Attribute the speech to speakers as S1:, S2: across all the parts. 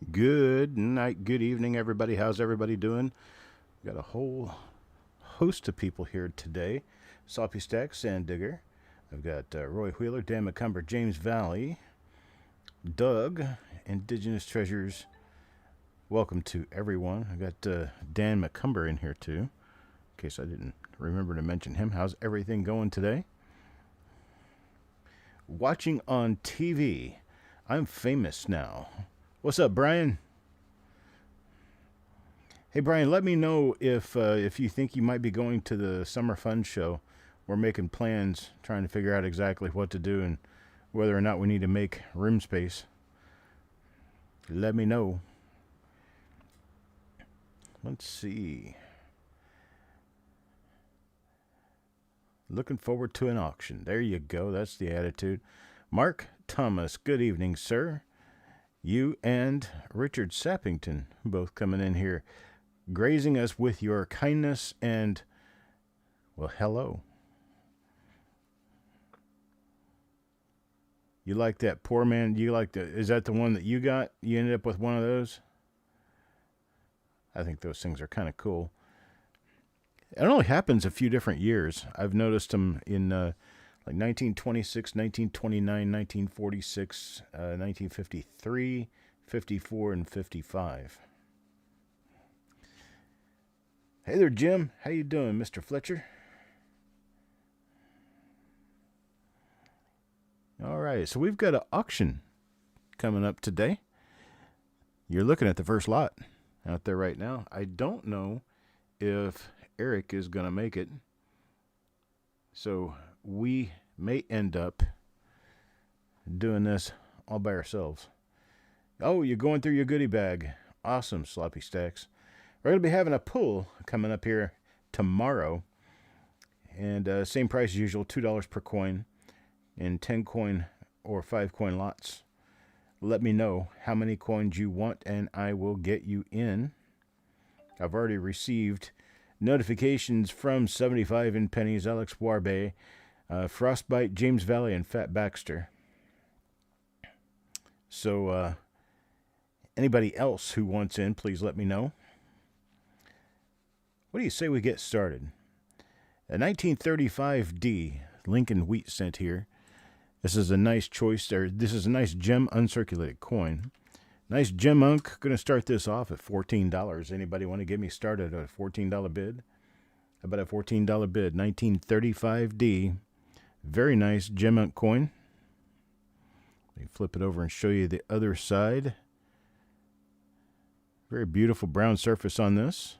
S1: Good night, good evening, everybody. How's everybody doing? Got a whole host of people here today. Sloppy Stack, Sand Digger. I've got Roy Wheeler, Dan McCumber, James Valley, Doug, Indigenous Treasures. Welcome to everyone. I got Dan McCumber in here too, in case I didn't remember to mention him. How's everything going today? Watching on TV. I'm famous now. What's up, Brian? Hey, Brian, let me know if you think you might be going to the Summer Fun Show. We're making plans, trying to figure out exactly what to do and whether or not we need to make room space. Let me know. Let's see. Looking forward to an auction. There you go. That's the attitude. Mark Thomas, good evening, sir. You and Richard Sappington both coming in here, grazing us with your kindness and, well, hello. You like that poor man? Is that the one that you got? You ended up with one of those? I think those things are kind of cool. It only happens a few different years. I've noticed them in like 1926, 1929, 1946, 1953, 54, and 55. Hey there, Jim. How you doing, Mr. Fletcher? All right, so we've got an auction coming up today. You're looking at the first lot out there right now. I don't know if Eric is going to make it. So we may end up doing this all by ourselves. Oh, you're going through your goodie bag. Awesome, Sloppy Stacks. We're going to be having a pull coming up here tomorrow. And same price as usual, $2 per coin in 10 coin or 5 coin lots. Let me know how many coins you want and I will get you in. I've already received notifications from 75 in pennies, Alex Warbe, Frostbite, James Valley, and Fat Baxter. So anybody else who wants in, please let me know. What do you say we get started? A 1935D Lincoln Wheat cent here. This is a nice choice, or this is a nice gem uncirculated coin. Nice gem unk. Going to start this off at $14. Anybody want to get me started at a $14 bid? How about a $14 bid? 1935D. Very nice gem unk coin. Let me flip it over and show you the other side. Very beautiful brown surface on this.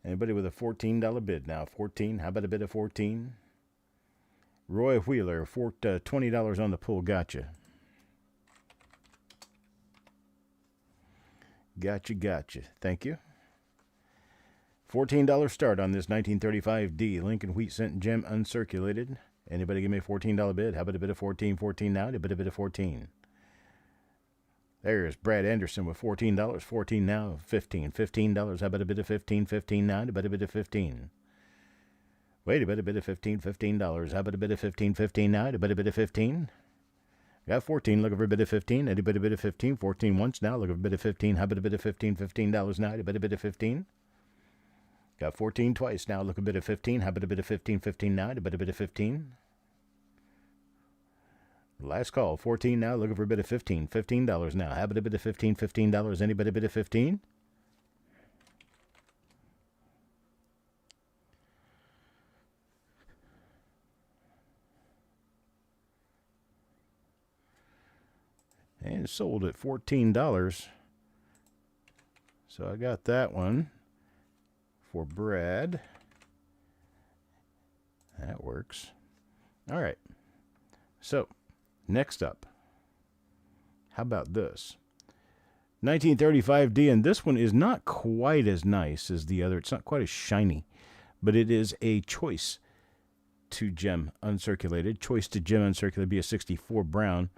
S1: Anybody with a $14 bid now? 14. How about a bid of 14? Roy Wheeler, $20 on the pull. Gotcha. Gotcha. Thank you. $14 start on this 1935D Lincoln Wheat cent gem uncirculated. Anybody give me a $14 bid? How about a bid of 14? 14 now. A bid of 14. There's Brad Anderson with $14. 14 now. 15. $15. How about a bid of 15? 15 now. A bid of 15. Wait, a bit of 15, $15. How about a bit of 15, 15 now? A bit of 15. Got 14, looking for a bit of 15. Anybody bit of 15, 14 once now, looking for a bit of 15. How about a bit of 15, $15 now? A bit of 15. Got 14 twice now, looking for a bit of 15. How about a bit of 15, 15 now? A bit of 15. Last call, 14 now, looking for a bit of 15, $15 now. How about a bit of 15, $15? Anybody bit of 15? And sold at $14. So I got that one for Brad. That works. All right. So, next up. How about this? 1935D, and this one is not quite as nice as the other. It's not quite as shiny, but it is a choice to gem uncirculated. Choice to gem uncirculated, be a 64 brown.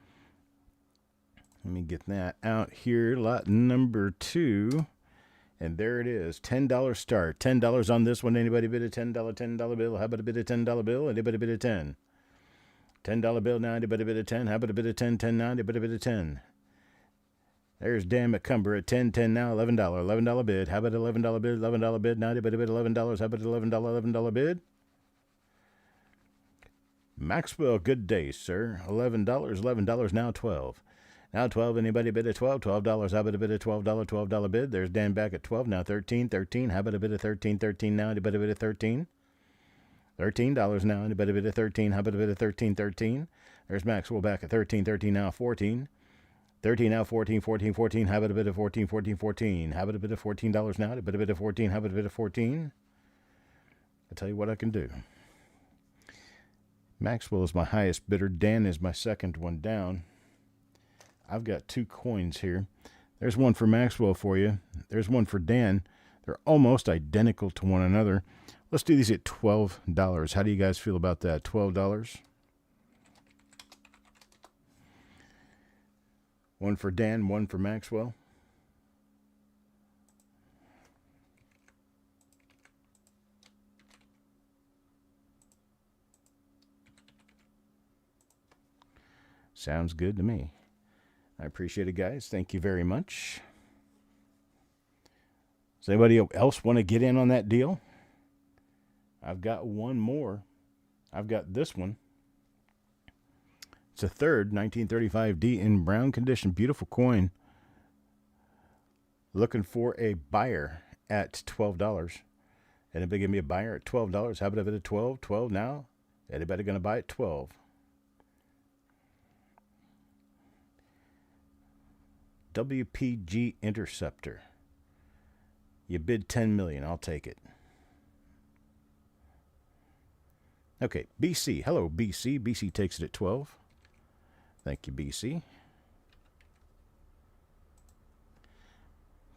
S1: Let me get that out here. Lot number 2. And there it is. $10 start. $10 on this one. Anybody bid a $10 bill? How about a bid of $10 bill? Anybody bid a 10? $10 bill now. Anybody bid a 10? How about a bid of 10? 10 now. Anybody bid a 10? There's Dan McCumber at 10 now, $11. $11 bid. How about $11 bid? $11 bid. 90 bid $11. How about $11 bid? Maxwell, good day, sir. $11. $11 now, 12. Now 12. Anybody bid at 12? $12. How about a bid at $12? $12 bid. There's Dan back at 12. Now 13. 13. How about a bid at 13? 13 now. Anybody bid at 13? $13 now. Anybody bid at 13? How about a bid at 13? 13. There's Maxwell back at 13. 13 now. 14. 13 now. 14. 14. 14. How about a bid of 14? 14. 14. How about a bid of $14 now? A bid of 14. How about a bid of 14? I'll tell you what I can do. Maxwell is my highest bidder. Dan is my second one down. I've got 2 coins here. There's one for Maxwell for you. There's one for Dan. They're almost identical to one another. Let's do these at $12. How do you guys feel about that? $12. One for Dan, one for Maxwell. Sounds good to me. I appreciate it, guys. Thank you very much. Does anybody else want to get in on that deal? I've got one more. I've got this one. It's a third 1935D in brown condition. Beautiful coin. Looking for a buyer at $12. Anybody give me a buyer at $12? How about a bid at 12? 12 now? Anybody going to buy it? 12. WPG Interceptor. You bid $10 million. I'll take it. Okay, BC. Hello, BC. BC takes it at 12. Thank you, BC.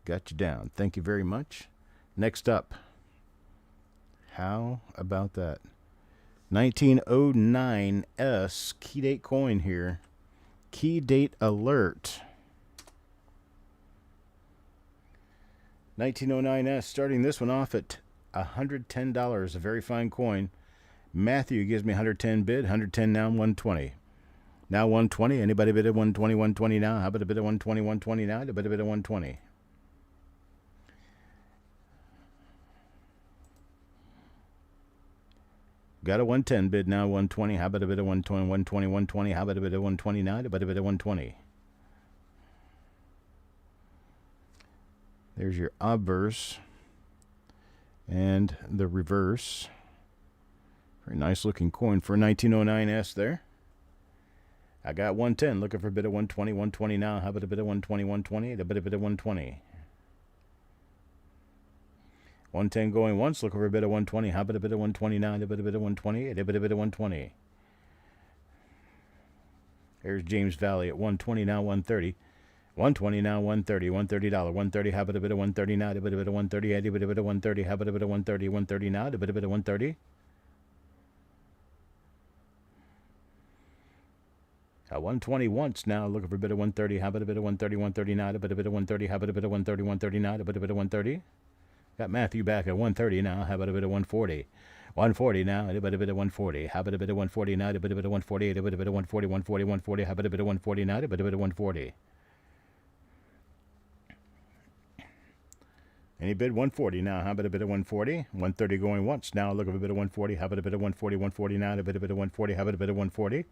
S1: Got you down. Thank you very much. Next up. How about that? 1909 S key date coin here. Key date alert. 1909S, starting this one off at $110, a very fine coin. Matthew gives me 110 bid, 110 now, 120. Now 120, anybody bid at 120, 120 now? How about a bid at 120, 120 now? A bid at 120. Got a 110 bid now, 120. How about a bid at 120, 120, 120? How about a bid at 120 now? A bid at 120. There's your obverse and the reverse. Very nice looking coin for 1909S there. I got 110, looking for a bid of 120, 120 now. How about a bid of 120, 120? A bid of 120. 110 going once, looking for a bid of 120. How about a bid of 120 now? A bid of 120. A bid of 120. There's James Valley at 120 now, 130. 120 now, 130, $130, 130. How about a bit of 130 now? A bit of 130, a bit of 130. How about a bit of 130, 130 now? A bit of 130. 120 once now, looking for a bit of 130. How about a bit of 130, 130 now? A bit of 130. How about a bit of 130, 130 now? A bit of 130. Got Matthew back at 130 now. How about a bit of 140? 140 now. A bit of 140. How about a bit of 140 now? A bit of 140. A bit of 140, 140, 140. How about a bit of 140 now? A bit of 140. Any bid 140 now. How about a bit of 140? 130 going once. Now look at a bit of 140. How about a bit of 140? 140 now. A bit of 140. How about a bit of 140?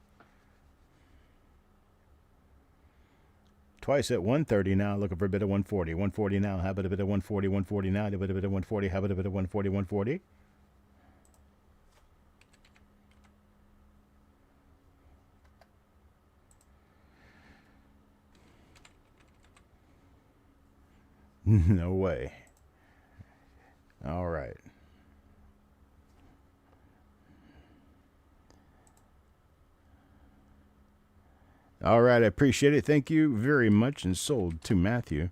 S1: Twice at 130 now. Looking for a bit of 140. 140 now. How about a bit of 140? 140 now. A bit of 140. How about a bit of 140? 140. No way. All right. All right, I appreciate it. Thank you very much. And sold to Matthew.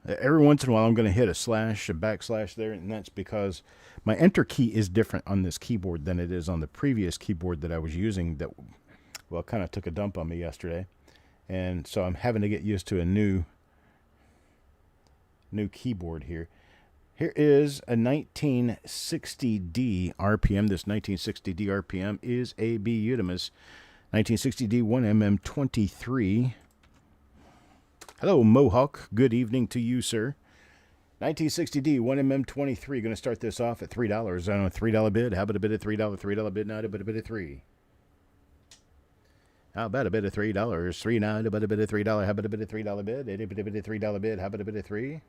S1: Every once in a while, I'm going to hit a slash, a backslash there, and that's because my enter key is different on this keyboard than it is on the previous keyboard that I was using that, well, kind of took a dump on me yesterday. And so I'm having to get used to a new keyboard here. Here is a 1960D RPM. This 1960D RPM is a B Utimus 1960D 1mm23. Hello, Mohawk. Good evening to you, sir. 1960D, 1mm23. Going to start this off at $3 on a $3 bid. How about a bid of $3? $3 bid now, a bit of 3. How about a bit of $3? $3.9, about a bit of $3. How about a bit of $3 bid? A bit of $3 bid. How about a bit of 3?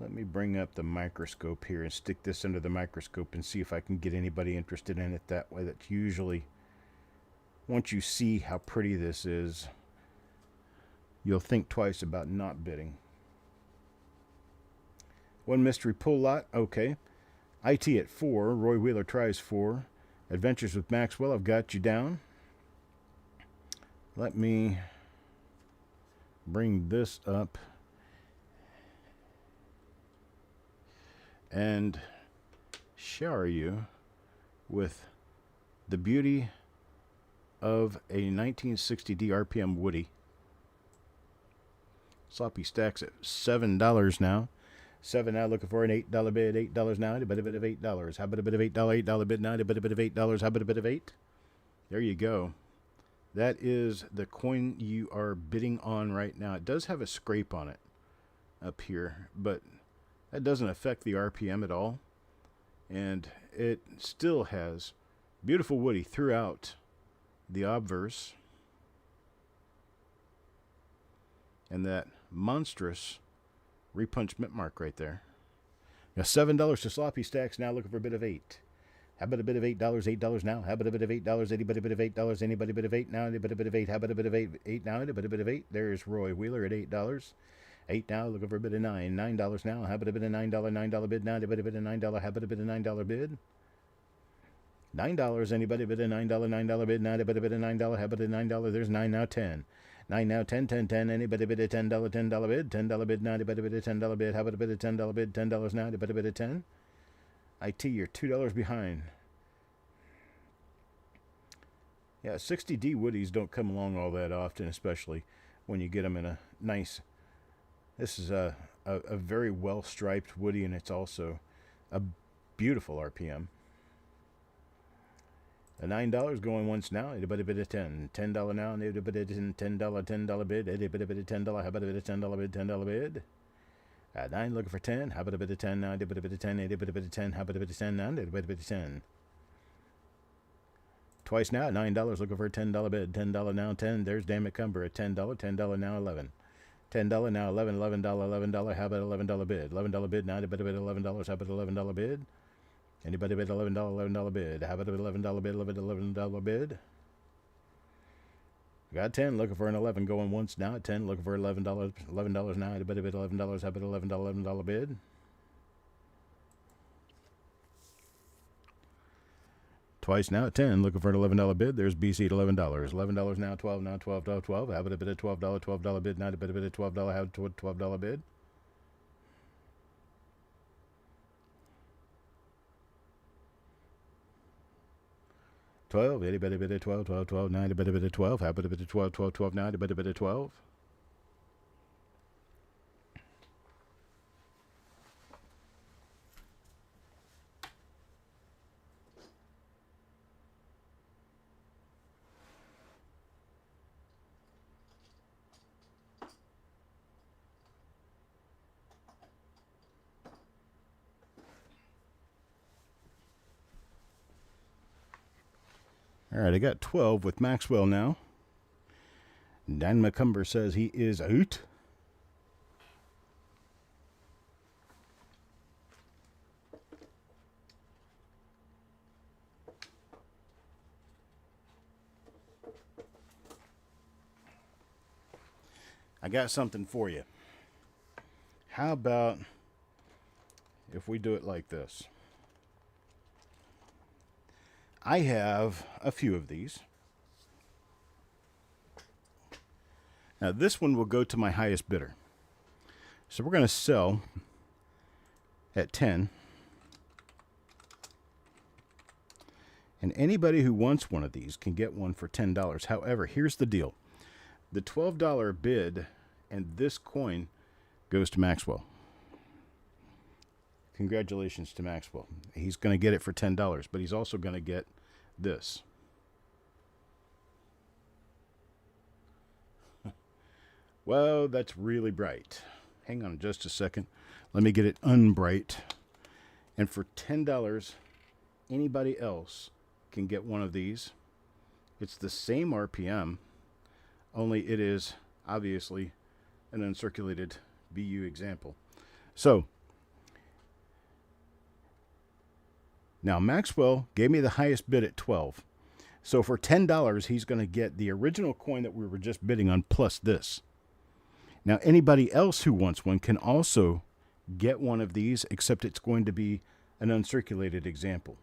S1: Let me bring up the microscope here and stick this under the microscope and see if I can get anybody interested in it that way. That's usually, once you see how pretty this is, you'll think twice about not bidding. One mystery pull lot, okay. IT at 4, Roy Wheeler tries 4. Adventures with Maxwell, I've got you down. Let me bring this up and shower you with the beauty of a 1960D RPM Woody. Sloppy stacks at $7 now. 7 now, looking for an $8 bid. $8 now, a bit of $8. How about a bit of $8 bid now, a bit of $8. How about a bit of 8? There you go. That is the coin you are bidding on right now. It does have a scrape on it up here, but that doesn't affect the RPM at all. And it still has beautiful Woody throughout the obverse. And that monstrous repunch mint mark right there. Now $7 to sloppy stacks now, looking for a bit of 8. How about a bit of $8? $8 now. How about a bit of $8? Anybody bit of $8? Anybody bit of 8 now? Anybody bit of 8? How about a bit of 8? 8 now. Anybody bit of 8? There's Roy Wheeler at $8. 8 now, looking for a bit of 9. $9 now. How about a bit of $9? $9 bid now. Anybody bid of $9? How about a bit of $9 bid? $9. Anybody bid a $9? $9 bid now. Anybody bid a $9? How about a $9? There's 9 now. 10. 9 now. 10. 10. 10. Anybody bid a $10? $10 bid. $10 bid now. Anybody bid a $10 bid? How about a bit of $10 bid? $10 now. Anybody bid a 10? IT, you're $2 behind. Yeah, 60D Woodies don't come along all that often, especially when you get them in a nice. This is a very well striped Woody, and it's also a beautiful RPM. A $9 going once now. Anybody bid a 10? $10 now. Anybody bid a $10 bid? Anybody bid a $10? How about a bid a $10 bid? $10 bid. 9 looking for 10. How about a bid of 10 now? Anybody bid a 10? Anybody bid a 10? How about a bid of 10 now? Anybody bid a 10? Twice now. $9 looking for a $10 bid. $10 now. 10. There's Dan McCumber at $10. $10 now. 11. $10 now, $11, $11, how about $11 bid? $11 bid now, anybody bid $11, how about $11 bid? Anybody bid $11, $11 bid? How about $11 bid, $11 bid? Got 10, looking for an 11, going once now at 10, looking for $11, $11 now, anybody bid $11, how about $11 bid? Twice now at 10, looking for an $11 bid. There's BC at $11. $11 now, 12 now, $12, 12. How about a bit of $12 bid now, a bit of $12, how about $12 bid? $12, anybody bid at $12, $12, now, anybody bid at $12, how about a bit of $12, $12 now, anybody bid at $12? All right, I got 12 with Maxwell now. Dan McCumber says he is out. I got something for you. How about if we do it like this? I have a few of these. Now this one will go to my highest bidder. So we're going to sell at 10. And anybody who wants one of these can get one for $10. However, here's the deal. The $12 bid and this coin goes to Maxwell. Congratulations to Maxwell. He's going to get it for $10, but he's also going to get this. Well, that's really bright. Hang on just a second. Let me get it unbright. And for $10, anybody else can get one of these. It's the same RPM, only it is obviously an uncirculated BU example. So, now Maxwell gave me the highest bid at 12. So for $10, he's going to get the original coin that we were just bidding on plus this. Now, anybody else who wants one can also get one of these, except it's going to be an uncirculated example.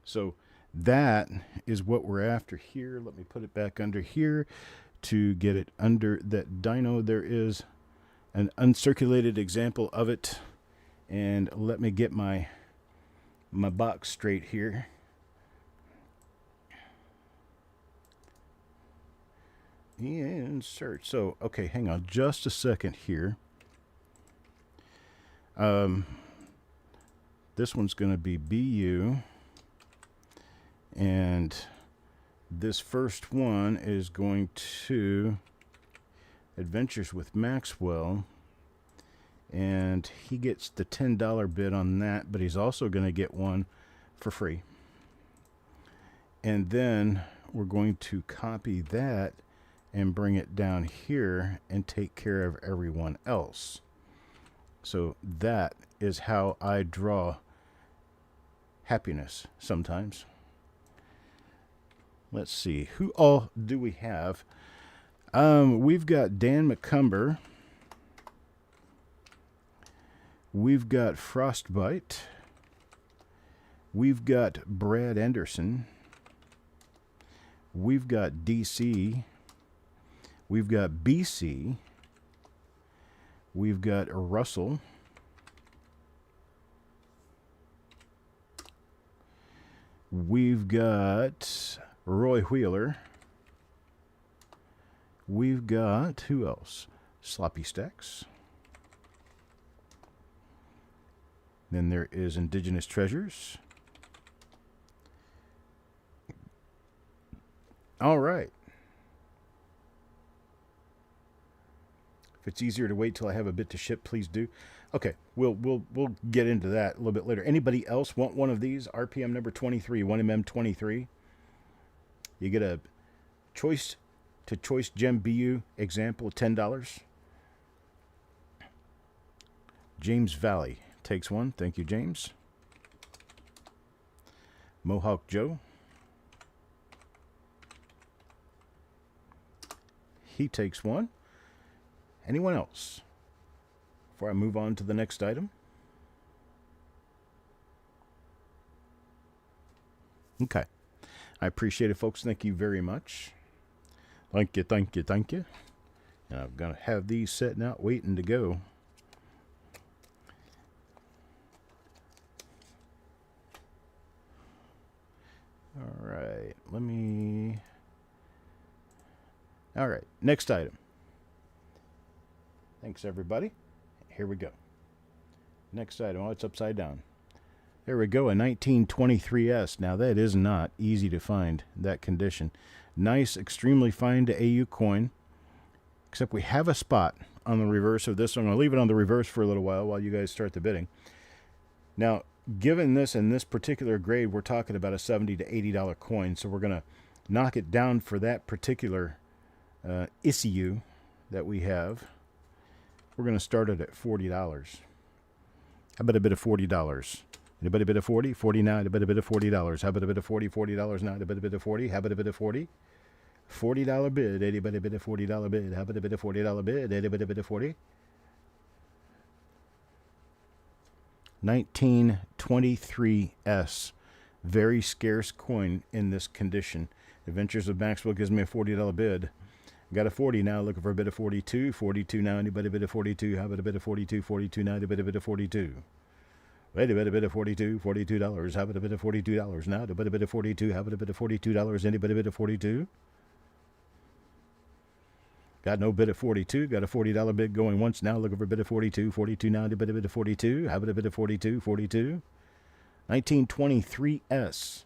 S1: So that is what we're after here. Let me put it back under here to get it under that dyno. There is an uncirculated example of it. And let me get my box straight here. Insert. So, okay, hang on just a second here. This one's going to be BU. And this first one is going to Adventures with Maxwell. And he gets the $10 bid on that, but he's also going to get one for free. And then we're going to copy that and bring it down here and take care of everyone else. So that is how I draw happiness sometimes. Let's see, who all do we have? We've got Dan McCumber. We've got Frostbite. We've got Brad Anderson. We've got DC. We've got BC. We've got Russell. We've got Roy Wheeler. We've got, who else? Sloppy Stacks. Then there is Indigenous Treasures. All right. If it's easier to wait till I have a bit to ship, please do. Okay, we'll get into that a little bit later. Anybody else want one of these? RPM number 23, 1mm23. You get a choice to choice gem BU example, $10. James Valley takes one. Thank you, James. Mohawk Joe. He takes one. Anyone else? Before I move on to the next item. Okay. I appreciate it, folks. Thank you very much. Thank you, thank you, thank you. And I'm going to have these sitting out waiting to go. All right. All right. Next item. Thanks, everybody. Here we go. Next item. Oh, it's upside down. There we go. A 1923S. Now, that is not easy to find, that condition. Nice, extremely fine to AU coin. Except we have a spot on the reverse of this one. I'm going to leave it on the reverse for a little while you guys start the bidding. Now, given this and this particular grade, we're talking about a $70 to $80 coin. So we're going to knock it down for that particular issue that we have. We're going to start it at $40. How about a bit of $40? Anybody bid of 40? 49. A bit of $40. How about a bit of 40? $40 now. A bit of 40. How about a bit of 40? $40 bid. Anybody bid a $40 bid? How about a bit of $40 bid? Anybody bid a 40? 1923S. Very scarce coin in this condition. Adventures of Maxwell gives me a $40 bid. Got a 40 now, looking for a bit of 42. 42 now, anybody bid of 42? How about a bit of 42? 42 now, anybody bid of 42? Wait a bit of 42, $42. How about a bit of $42 now? A bit of 42. How about a bit of $42? Anybody bid of 42? Got no bid at 42. Got a $40 bid going once now. Looking for a bid at 42. 42 now. To bid a bid at 42. How about a bid at 42? 42. 1923S.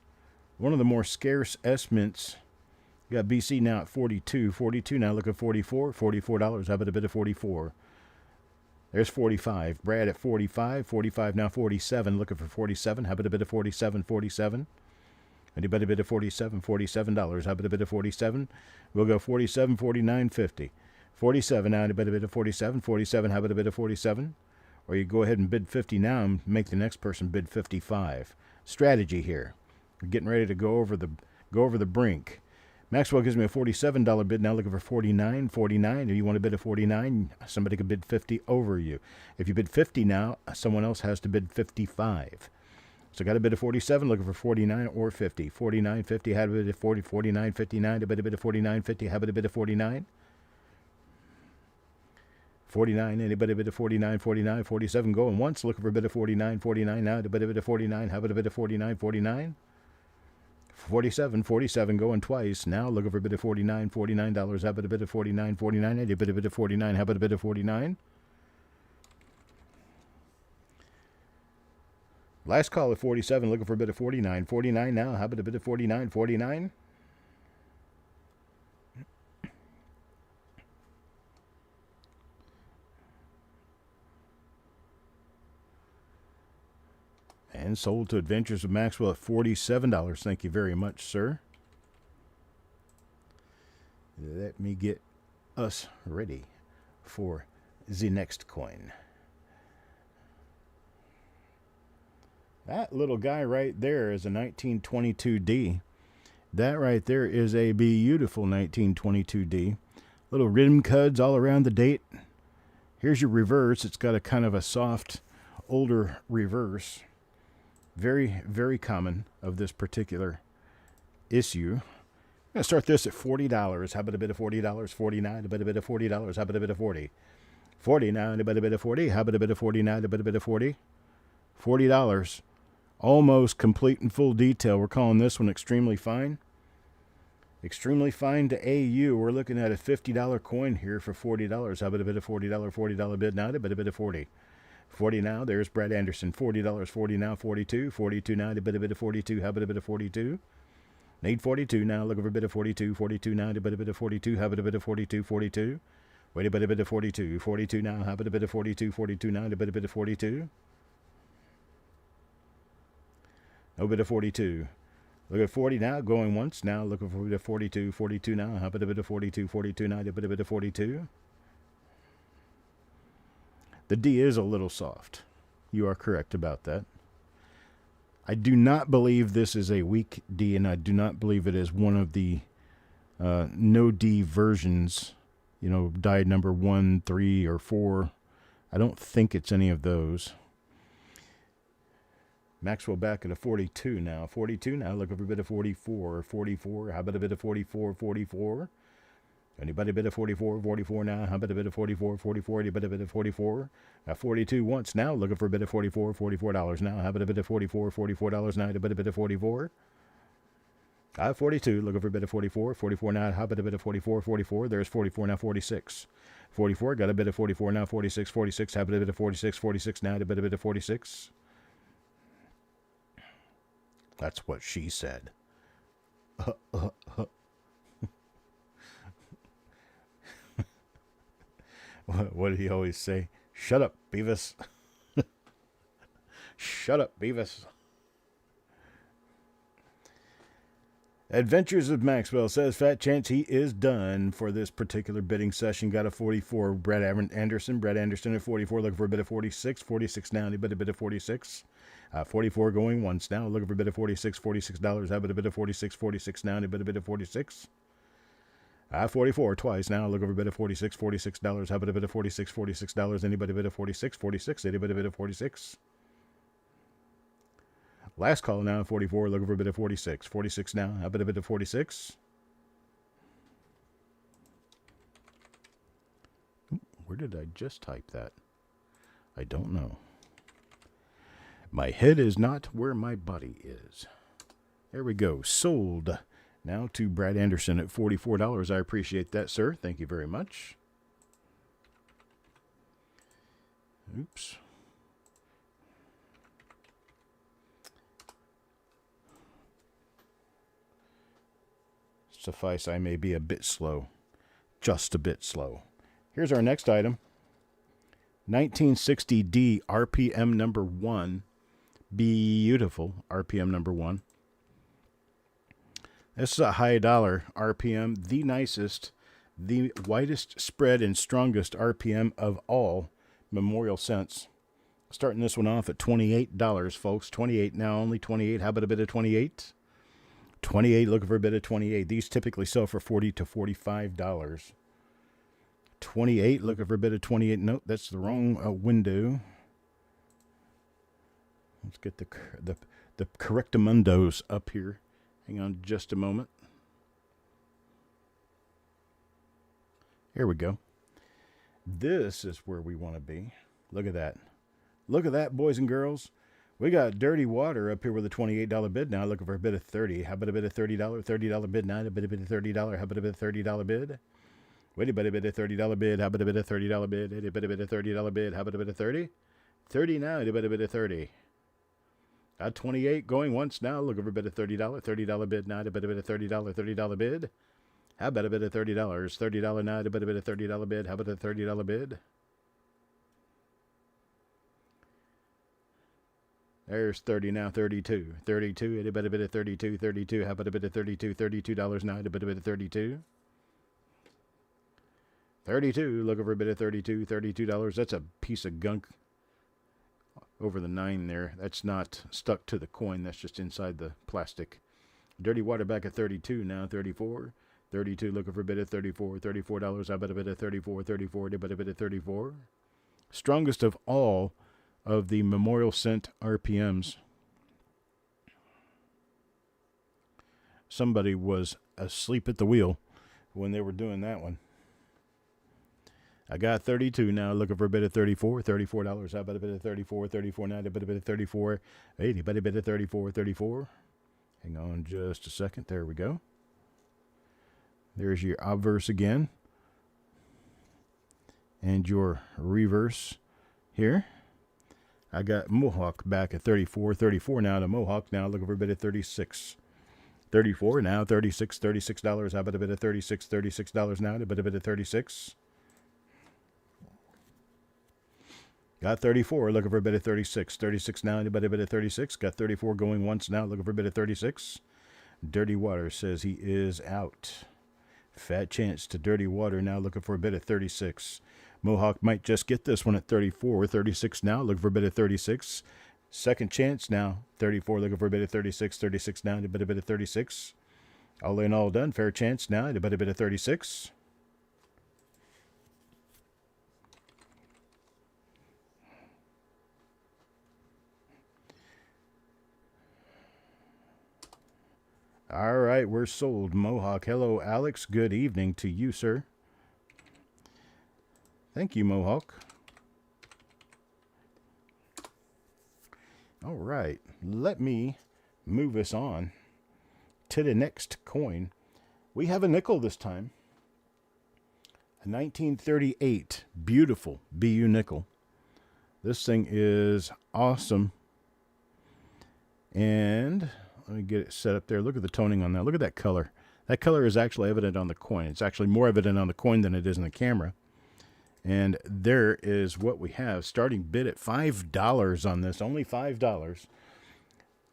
S1: One of the more scarce S mints. You got BC now at 42. 42 now. Looking at 44. $44. How about a bid at 44? There's 45. Brad at 45. 45 now. 47. Looking for 47. How about a bid at 47? 47. Anybody bid at 47? $47. How about a bid at 47? We'll go 47, 49, 50. 47 now. Anybody bid at 47? 47. How about a bid at 47? Or you go ahead and bid 50 now and make the next person bid 55. Strategy here. We're getting ready to go over the brink. Maxwell gives me a $47 bid now, looking for 49. 49. If you want to bid at 49, somebody could bid 50 over you. If you bid 50 now, someone else has to bid 55. So got a bid of 47, looking for 49 or 50. 49, 50, had a bid of 40, 49, 59, a bid of 49, 50, have a bid of 49. 49, anybody bid of 49, 49, 47, going once, looking for a bid of 49, 49 now, a bid of 49, have a bid of 49, 49. 47, 47, going twice, now looking for a bid of 49, $49, have a bid of 49, 49, a bid of 49, have a bid of 49. Last call at 47, looking for a bid of 49. 49 now. How about a bid of 49? 49. And sold to Adventures of Maxwell at $47. Thank you very much, sir. Let me get us ready for the next coin. That little guy right there is a 1922D. That right there is a beautiful 1922D. Little rim cuds all around the date. Here's your reverse. It's got a kind of a soft, older reverse. Very, very common of this particular issue. I'm going to start this at $40. How about a bid of $40? 49. A bit of $40. How about a bid of 40? 40 now. And a bit of 40. How about a bid of 49? A bit of 40? $40. Almost complete and full detail. We're calling this one extremely fine. Extremely fine to AU. We're looking at a $50 coin here for $40. How about a bid of $40? $40 bid now. A bit of 40. 40 now. There's Brad Anderson. $40. 40 now. 42. 42 now. A bit of 42. How about a bit of 42? Need 42 now. Looking for a bit of 42. 42 now. A bit of 42. How about a bit of 42? 42. Wait a bit of 42. 42 now. How about a bit of 42? 42 now. A bit of 42. No bid of 42. Look at 40 now, going once. Now looking for a bit of 42. 42 now. How about a bit of 42? 42 now. A bit of 42. The D is a little soft. You are correct about that. I do not believe this is a weak D, and I do not believe it is one of the no D versions, you know, die number 1, 3, or 4. I don't think it's any of those. Maxwell back at a 42 now. 42 now. Looking for a bit of 44. 44. How about a bit of 44? 44. Anybody bid of 44? 44 now. How about a bit of 44? 44. Anybody bid of 44? 42 once now. Looking for a bit of 44. $44 now. How about a bit of 44? $44 now. A bit of 44. 42. Looking for a bit of 44. 44 now. How about a bit of 44? 44. There's 44 now. 46. 44. Got a bit of 44 now. 46. 46. How about a bit of 46? 46 now. A bit of 46. That's what she said. What did he always say? Shut up, Beavis. Shut up, Beavis. Adventures of Maxwell says, fat chance he is done for this particular bidding session. Got a 44. Brad Anderson. Brad Anderson at 44. Looking for a bit of 46. 46 now. A bit of 46. 44 going once now. Looking for a bit of 46. $46. How about a bit of 46? 46 now. A bit of 46. 44 twice now. Looking for a bit of 46. $46. How about a bit of 46? $46. Anybody bid of 46? 46. Anybody bid of 46? Last call now. 44. Looking for a bit of 46. 46 now. How about a bit of 46? Where did I just type that? I don't know. My head is not where my body is. There we go. Sold Now to Brad Anderson at $44. I appreciate that, sir. Thank you very much. Oops. Suffice, I may be a bit slow. Just a bit slow. Here's our next item. 1960D RPM number 1. Beautiful RPM number 1. This is a high dollar RPM, the nicest, the widest spread and strongest RPM of all memorial cents. Starting this one off at $28, folks. 28 now, only 28. How about a bit of 28? 28, looking for a bit of 28. These typically sell for $40 to $45. 28, looking for a bit of 28. Nope, that's the wrong window. Let's get the correctamundos up here. Hang on just a moment. Here we go. This is where we want to be. Look at that. Look at that, boys and girls. We got Dirty Water up here with a $28 bid now, looking for a bit of 30. How about a bit of $30? $30 bid now, a bit of $30. How about a bit of $30 bid? Wait a bit of $30 bid. How about a bit of $30 bid? A bit of $30 bid. How about a bit of 30? 30 now, a bit of 30. Got 28 going once now, looking for a bit of $30. $30 bid now, a bit of $30 bid. How about a bit of $30? $30 now, a bit of $30 bid. How about a $30 bid? There's 30 now, 32. 32, a bit of 32, 32. How about a bit of 32? $32 now, a bit of 32. 32, looking for a bit of 32, $32. That's a piece of gunk over the 9 there. That's not stuck to the coin. That's just inside the plastic. Dirty Water back at 32 now, 34. 32, looking for a bit of 34. $34. How about a bit of 34? 34, a bit of 34. Strongest of all of the memorial cent RPMs. Somebody was asleep at the wheel when they were doing that one. I got 32 now, looking for a bit of 34. $34. How about a bit of 34? 34 now, a bit of 34. Hey, a bit of 34, 34. Hang on just a second. There we go. There's your obverse again. And your reverse here. I got Mohawk back at 34. 34 now to Mohawk now, looking for a bit of 36. 34 now, 36. $36. How about a bit of 36? $36 now, a bit of 36. Got 34, looking for a bit of 36. 36 now, anybody a bit of 36? Got 34 going once now, looking for a bit of 36. Dirty Water says he is out. Fat chance to Dirty Water now, looking for a bit of 36. Mohawk might just get this one at 34. 36 now, looking for a bit of 36. Second chance now, 34, looking for a bit of 36. 36 now, a bit of 36. All in, all done. Fair chance now, a bit of 36. All right, we're sold. Mohawk. Hello, Alex. Good evening to you, sir. Thank you, Mohawk. All right, let me move us on to the next coin. We have a nickel this time. A 1938 beautiful BU nickel. This thing is awesome. And let me get it set up there. Look at the toning on that. Look at that color. That color is actually evident on the coin. It's actually more evident on the coin than it is in the camera. And there is what we have. Starting bid at $5 on this. Only $5.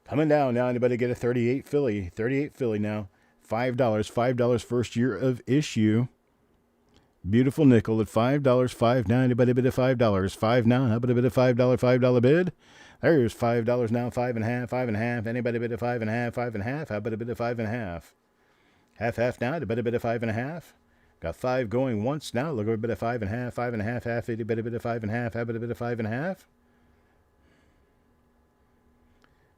S1: Coming down now. Anybody get a 38 Philly? 38 Philly now. $5. $5 first year of issue. Beautiful nickel at $5. $5 now. Anybody bid at $5? $5 now. How about a bit of $5 bid? There's $5 now. 5.5. 5.5. Anybody bid at 5.5? 5.5. How about a bit of 5.5? Half now. A bit of 5.5. Got 5 going once now. Look at a bit of 5.5. 5.5. Half. A bit of 5.5. How about a bit of 5.5?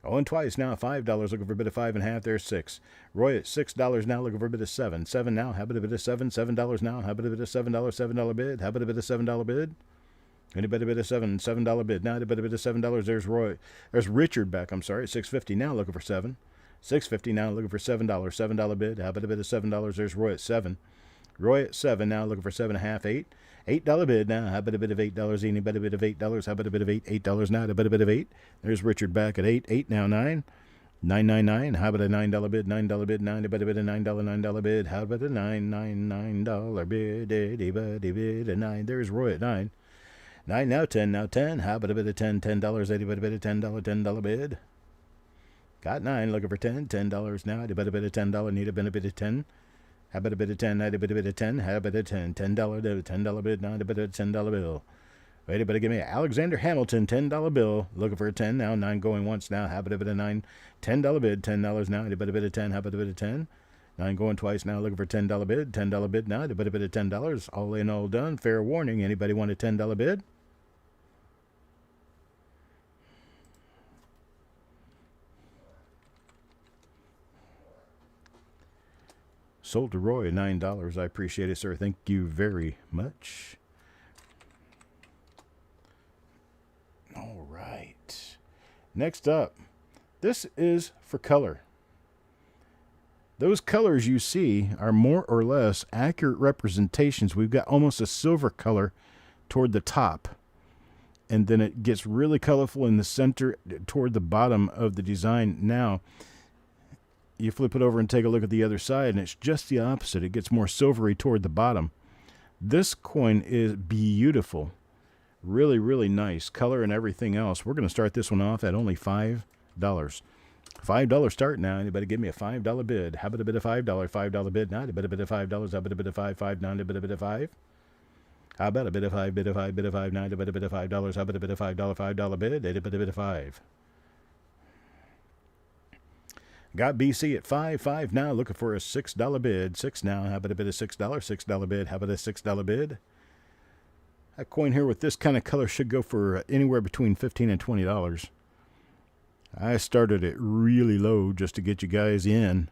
S1: Going twice now. $5 looking for a bit of 5.5. There's 6. Roy at $6 now looking for a bit of 7. 7 now. How about a bit of 7? $7 now. How about a bit of $7? $7 bid. How about a bit of $7 bid? Anybody bid a $7 bid now? A bit of $7. There's Roy. There's Richard back. I'm sorry, at $6.50 now looking for 7. $6.50 now, looking for $7. $7 bid. How about a bid of $7? There's Roy at 7. Roy at 7 now, looking for 7.5, 8. $8 bid now. How about a bit of $8? Anybody bid of $8? How about a bit of $8? $8 now. How about a bit of 8? There's Richard back at 8. 8 now, 9. 9.99. How about a $9 bid? $9 bid. 9. How about a bit of $9 bid? How about a $9 bid? Anybody bid a 9? There's Roy at 9. 9 now, 10 now, 10. How about a bit of $10? $10. Anybody bid a $10 bid? Got 9. Looking for $10. $10 now. Anybody bid a $10? Need a bit of 10. How about a bit of 10? How about a bit of 10? How about a 10? $10 bid. Now a bit of $10 bill. Wait, but give me Alexander Hamilton, $10 bill. Looking for a 10 now. 9 going once now. How about a bit of 9? $10 bid. $10 now. How about a bit of 10? How about a bit of 10? 9 going twice now. Looking for $10 bid. $10 bid now. How about a bit of $10? All in, all done. Fair warning. Anybody want a $10 bid? Sold to Roy, $9. I appreciate it, sir. Thank you very much. All right. Next up, this is for color. Those colors you see are more or less accurate representations. We've got almost a silver color toward the top, and then it gets really colorful in the center toward the bottom of the design. Now, you flip it over and take a look at the other side, and it's just the opposite. It gets more silvery toward the bottom. This coin is beautiful. Really, really nice color and everything else. We're going to start this one off at only $5. $5 start now. Anybody give me a $5 bid? How about a bit of $5? $5 bid now. A bit of $5. How about a bit of 5? 5 9. A bit of 5. How about a bit of 5? Bit of 5. Bit of 5 9. A bit of $5. How about a bit of $5? $5 bid. A bit of 5. Got BC at 5. 5 now. Looking for a $6 bid. 6 now. How about a bit of $6? $6 bid. How about a $6 bid? A coin here with this kind of color should go for anywhere between $15 and $20. I started it really low just to get you guys in.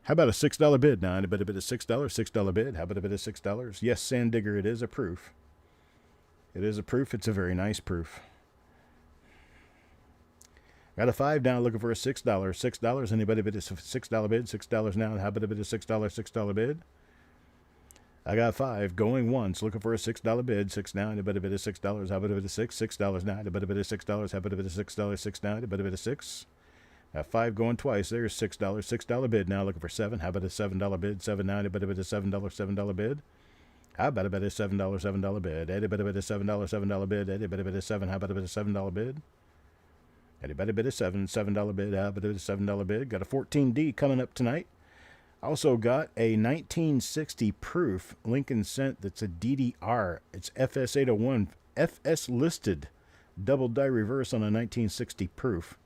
S1: How about a $6 bid now? And a bit of $6? $6 bid. How about a bit of $6? Yes, Sand Digger, it is a proof. It is a proof. It's a very nice proof. Got a 5 now, looking for a $6. $6. Anybody bid a $6 bid? $6 now. How about a bit of $6 bid? I got 5 going once, looking for a $6 bid. 6 now. Anybody bid a $6? How about a bit of 6? $6 now. Anybody bid a $6? How about a bit of $6? 6 now. Anybody bid a 6? Got 5 going twice. There's $6. $6 bid now, looking for 7. How about a $7 bid? 7 now. Anybody bid a $7 bid? How about a bit of $7 bid? Anybody bid a $7 bid? Anybody bid a 7? How about a bit of $7 bid? Anybody bid a $7 bid? How about a $7 bid? Got a 14D coming up tonight. Also got a 1960 proof Lincoln Cent that's a DDR. It's FS801, FS listed, double die reverse on a 1960 proof.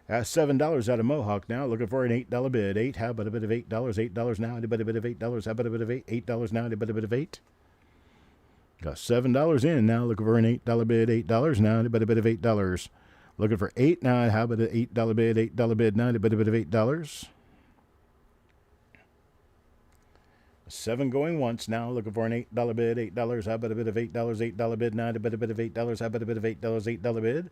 S1: $7 out of Mohawk now, looking for an $8 bid. 8, how about a bit of $8? $8 now, anybody bid of $8? How about a bit of $8? $8 now, anybody bid of 8? Got $7 in now, looking for an $8 bid. $8 now, anybody bid of $8? Looking for 8 now, how about an $8 bid? $8 bid now, anybody bid of $8? 7 going once now, looking for an $8 bid. $8, how about a bit of $8? $8 bid now, a bit of $8. How about a bit of $8? $8 bid.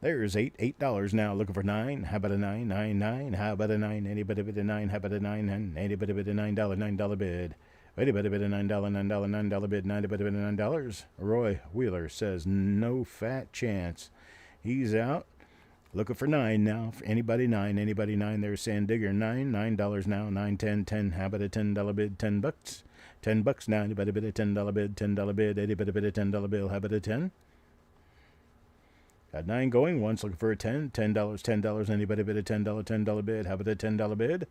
S1: There's $8 now, looking for 9. How about a 9? 9, 9. How about a 9? Anybody bid a 9? How about a 9? Anybody bid a $9? $9 bid. Anybody bid a $9? $9 bid. Anybody bid a $9? Roy Wheeler says no fat chance. He's out. Looking for 9 now. Anybody 9? Anybody 9? There's Sand Digger 9. $9 now. 9, 10, 10. How about a $10 bid? $10. $10 now. Anybody bid a $10 bid? $10 bid. Anybody bid a $10 bill? How about a 10? Got 9 going once. Looking for a 10. $10. $10. Anybody bid a $10? $10 bid? How about a $10 bid?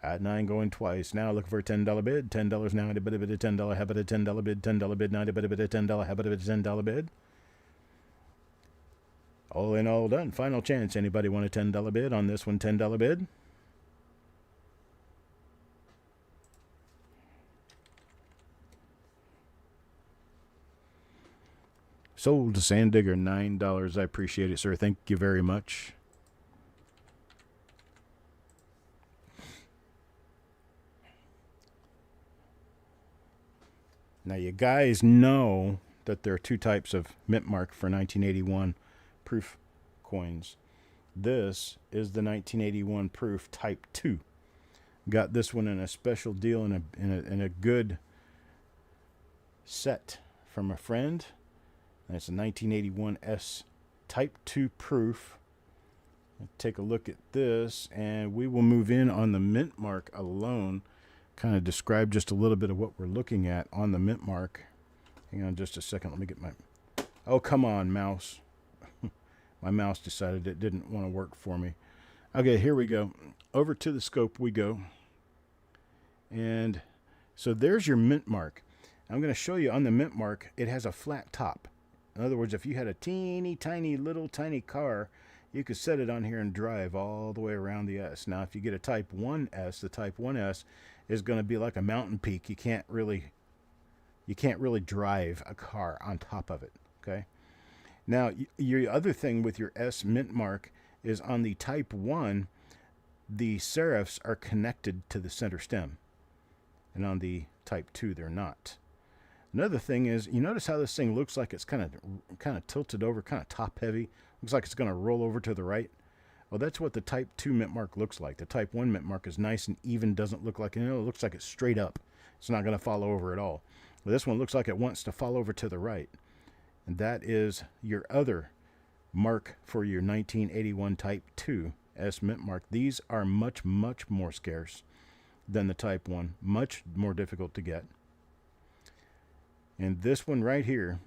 S1: At 9 going twice. Now looking for a $10 bid. $10 now. Anybody bid a $10? How about a $10 bid? $10 bid now. Anybody bid a $10? How about a $10 bid? All in, all done. Final chance. Anybody want a $10 bid on this one? $10 bid? Sold to Sand Digger, $9. I appreciate it, sir. Thank you very much. Now, you guys know that there are two types of mint mark for 1981 proof coins. This is the 1981 proof type 2. Got this one in a special deal in a good set from a friend. And it's a 1981 S type 2 proof. Take a look at this, and we will move in on the mint mark alone. Kind of describe just a little bit of what we're looking at on the mint mark. Hang on just a second. Let me get my... Oh, come on, mouse. My mouse decided it didn't want to work for me. Okay, here we go. Over to the scope we go. And so there's your mint mark. I'm going to show you on the mint mark, it has a flat top. In other words, if you had a teeny tiny little tiny car, you could set it on here and drive all the way around the S. Now, if you get a Type 1S, the Type 1S is going to be like a mountain peak. You can't really drive a car on top of it, okay? Now, your other thing with your S mint mark is on the Type 1, the serifs are connected to the center stem. And on the Type 2, they're not. Another thing is, you notice how this thing looks like it's kind of tilted over, kind of top heavy. Looks like it's going to roll over to the right. Well, that's what the Type 2 mint mark looks like. The Type 1 mint mark is nice and even, doesn't look like, it looks like it's straight up. It's not going to fall over at all. Well, this one looks like it wants to fall over to the right. And that is your other mark for your 1981 Type 2 S mint mark. These are much, much more scarce than the Type 1. Much more difficult to get. And this one right here,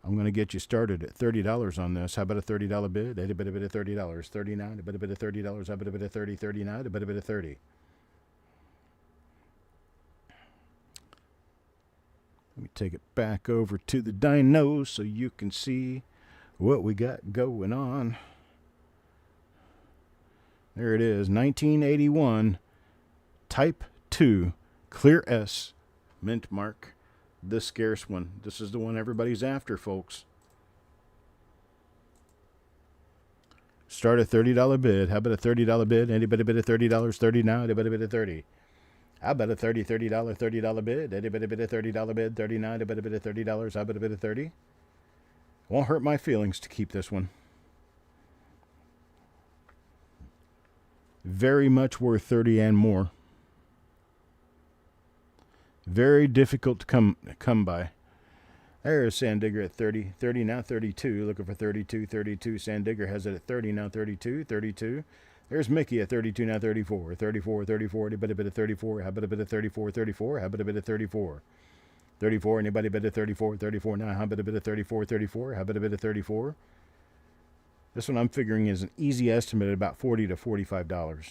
S1: I'm going to get you started at $30 on this. How about a $30 bid? A bit of $30. $39, a bit of $30. How about a bit of $30? $39, a bit of $30. Let me take it back over to the dyno so you can see what we got going on. There it is, 1981 Type 2 Clear S mint mark. The scarce one. This is the one everybody's after, folks. Start a $30 bid. How about a $30 bid? Anybody bid a $30? $39. Anybody bid a $30? How about a $30 bid? Anybody bid a $30 bid? $39. Anybody bid a $30? How about a bid a $30? Won't hurt my feelings to keep this one. Very much worth 30 and more. Very difficult to come by. There's Sand Digger at 30. 30 now 32. Looking for 32. 32. Sand Digger has it at 30 now 32. 32. There's Mickey at 32 now 34. 34. 34. Anybody bid a 34? How about a bit of 34? 34. How about a bit of 34? 34. Anybody bid a 34? 34 now. How about a bit of 34? 34. How about a bit of 34? This one I'm figuring is an easy estimate at about $40 to $45.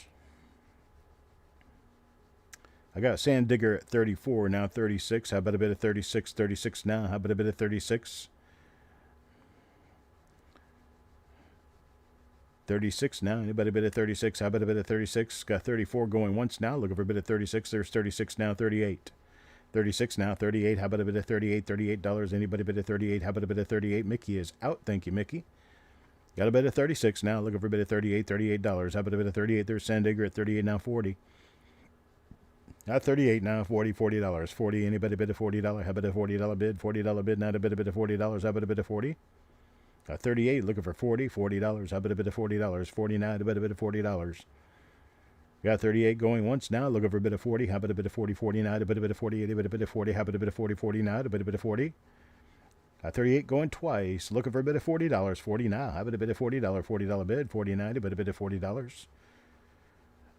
S1: I got Sand Digger at 34, now 36. How about a bit of 36? 36 now. How about a bit of 36? 36 now. Anybody bid of 36? How about a bit of 36? Got 34 going once now. Looking for a bit of 36. There's 36 now, 38. 36 now, 38. How about a bit of 38? $38. Anybody bid of 38? How about a bit of 38? Mickey is out. Thank you, Mickey. Got a bit of 36 now. Looking for a bit of 38. $38. How about a bit of 38? There's Sand Digger at 38 now, 40. Not 38 now, $40. $40. Anybody bid a $40? How about a $40 bid? $40 bid. Not a bit of $40. How about a bit of 40? 38. Looking for 40. $40. How about a bit of $40? 49. A bit of $40. Got 38 going once now. Looking for a bit of 40. How about a bit of 40? 49. A bit of 48. A bit of 40. How about a bit of 40? 49. A bit of 40. 38 going twice. Looking for a bit of $40. 40 now. How about a bit of $40? $40 bid. 49. A bit of $40.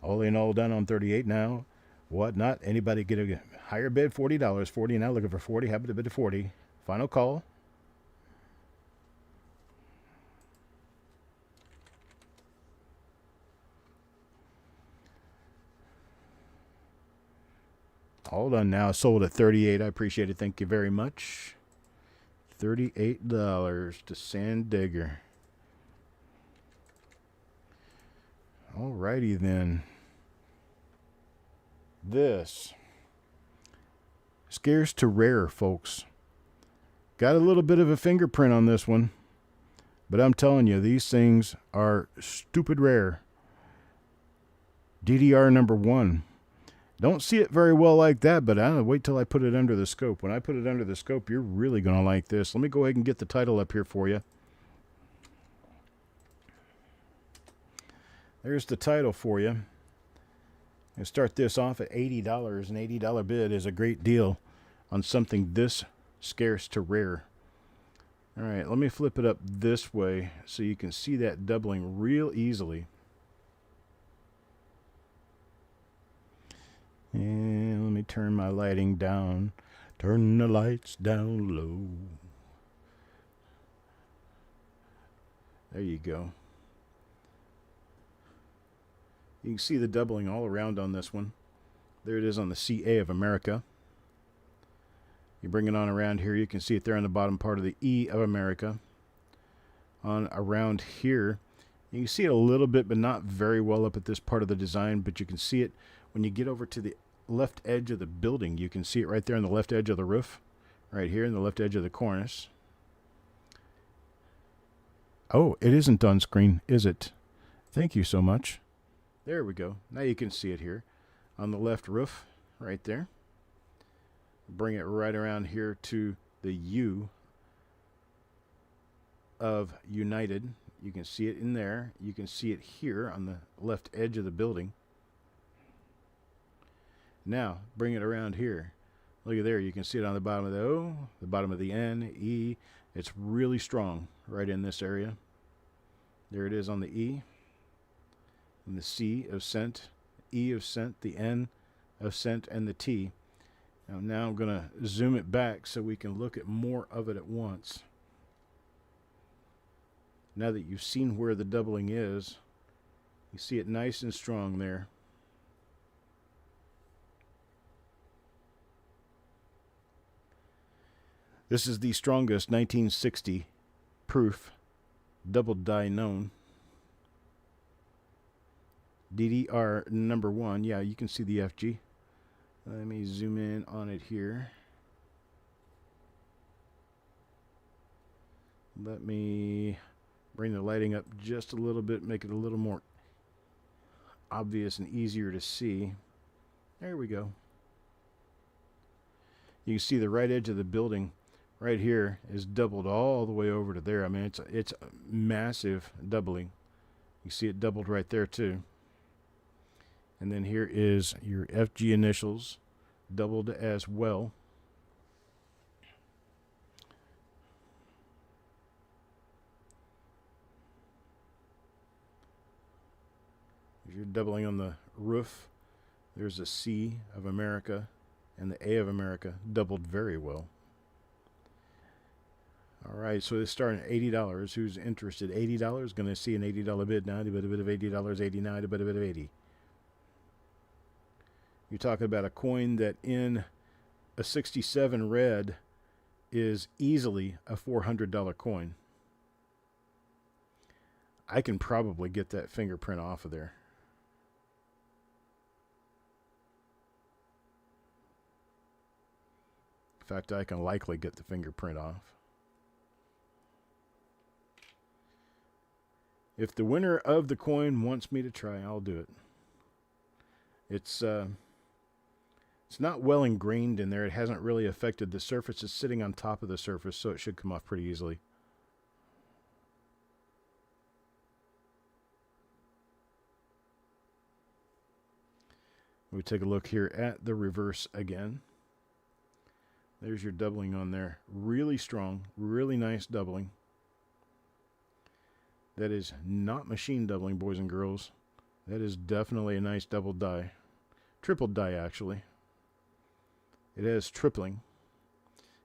S1: All in all done on 38 now. Whatnot. Anybody get a higher bid? $40. 40 now. Looking for 40. How about a bit of 40? Final call. All done now. Sold at 38. I appreciate it. Thank you very much. $38 to Sand Digger. Alrighty then. This scarce to rare, folks. Got a little bit of a fingerprint on this one, but I'm telling you, these things are stupid rare. DDR number 1. Don't see it very well like that, but I'll wait till I put it under the scope. When I put it under the scope, you're really going to like this. Let me go ahead and get the title up here for you. There's the title for you. And start this off at $80. An $80 bid is a great deal on something this scarce to rare. All right, let me flip it up this way so you can see that doubling real easily. And let me turn my lighting down. Turn the lights down low. There you go. You can see the doubling all around on this one. There it is on the CA of America. You bring it on around here, you can see it there on the bottom part of the E of America. On around here, you can see it a little bit, but not very well up at this part of the design, but you can see it when you get over to the left edge of the building. You can see it right there on the left edge of the roof, right here in the left edge of the cornice. Oh, it isn't on screen, is it? Thank you so much. There we go. Now you can see it here on the left roof, right there. Bring it right around here to the U of United. You can see it in there. You can see it here on the left edge of the building. Now, bring it around here. Look at there. You can see it on the bottom of the O, the bottom of the N, E. It's really strong right in this area. There it is on the E. And the C of cent, E of cent, the N of cent, and the T. Now I'm going to zoom it back so we can look at more of it at once. Now that you've seen where the doubling is, you see it nice and strong there. This is the strongest 1960 proof double die known. DDR number 1. Yeah, you can see the FG. Let me zoom in on it here. Let me bring the lighting up just a little bit, make it a little more obvious and easier to see. There we go. You can see the right edge of the building right here is doubled all the way over to there. I mean, it's a massive doubling. You see it doubled right there too. And then here is your FG initials, doubled as well. If you're doubling on the roof, there's a C of America and the A of America doubled very well. All right, so it's starting at $80. Who's interested? $80, going to see an $80 bid now. A bit of $80, 89, a bit of $80. You're talking about a coin that in a 67 red is easily a $400 coin. I can probably get that fingerprint off of there. In fact, I can likely get the fingerprint off. If the winner of the coin wants me to try, I'll do it. It's not well ingrained in there. It hasn't really affected the surface. It's sitting on top of the surface, so it should come off pretty easily. We take a look here at the reverse again. There's your doubling on there. Really strong, really nice doubling. That is not machine doubling, boys and girls. That is definitely a nice double die. Triple die, actually. It has tripling.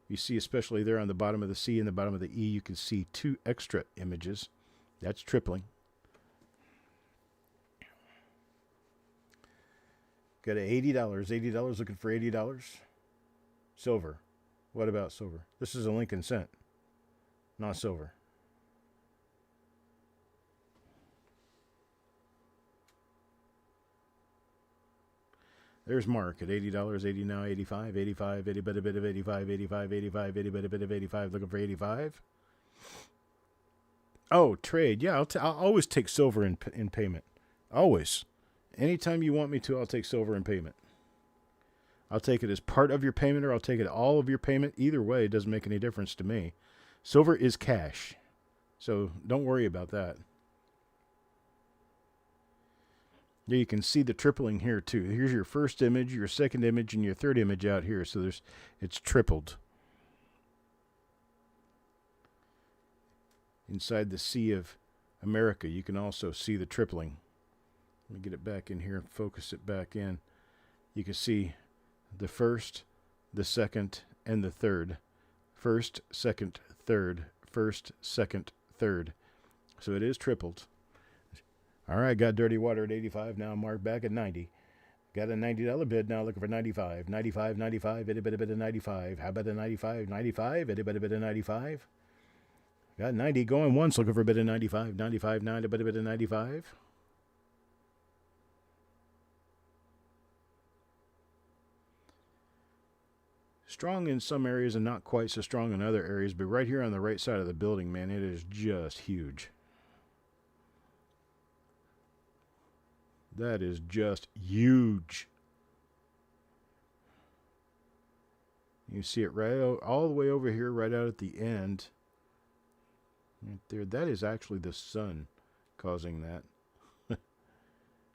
S1: You see, especially there on the bottom of the C and the bottom of the E, you can see 2 extra images. That's tripling. Got a $80. $80, looking for $80. Silver. What about silver? This is a Lincoln cent, not silver. There's Mark at $80, 80 now, 85, 85, 80 bit of 85, 85, 85, 80 bit of 85, looking for 85. Oh, trade. Yeah, I'll always take silver in payment. Always. Anytime you want me to, I'll take silver in payment. I'll take it as part of your payment, or I'll take it all of your payment. Either way, it doesn't make any difference to me. Silver is cash, so don't worry about that. You can see the tripling here too. Here's your first image, your second image, and your third image out here. So it's tripled. Inside the Sea of America, you can also see the tripling. Let me get it back in here and focus it back in. You can see the first, the second, and the third. First, second, third. First, second, third. So it is tripled. All right, got Dirty Water at 85. Now I'm marked back at 90. Got a $90 bid now, looking for 95. 95, 95, itty bitty bit of 95. How about a 95, 95, itty bitty bit of 95? Got 90 going once, looking for a bit of 95. 95, 9, a bit of 95. Strong in some areas and not quite so strong in other areas, but right here on the right side of the building, man, it is just huge. That is just huge. You see it right all the way over here, right out at the end. Right there. That is actually the sun causing that.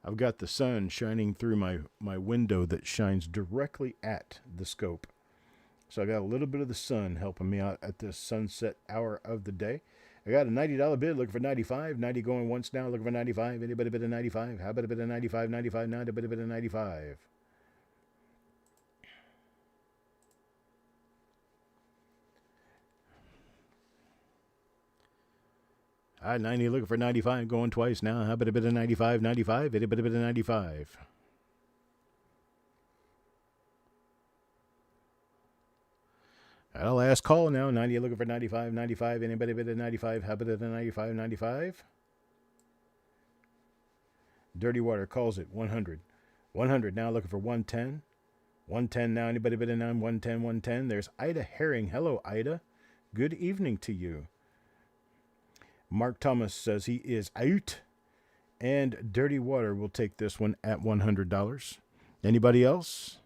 S1: I've got the sun shining through my window that shines directly at the scope. So I got a little bit of the sun helping me out at this sunset hour of the day. I got a $90 bid, looking for 95. 90 going once now, looking for 95. Anybody bid a 95? How about a bit of 95? 95 now, a bit of 95. All right, 90 looking for 95, going twice now. How about a bit of 95? 95, a bit of 95. All right, last call now. 90 looking for 95, 95. Anybody bid a 95? How about a 95, 95? Dirty Water calls it 100. 100 now looking for 110. 110 now. Anybody bid a 9? 110, 110. There's Ida Herring. Hello, Ida. Good evening to you. Mark Thomas says he is out. And Dirty Water will take this one at $100. Anybody else?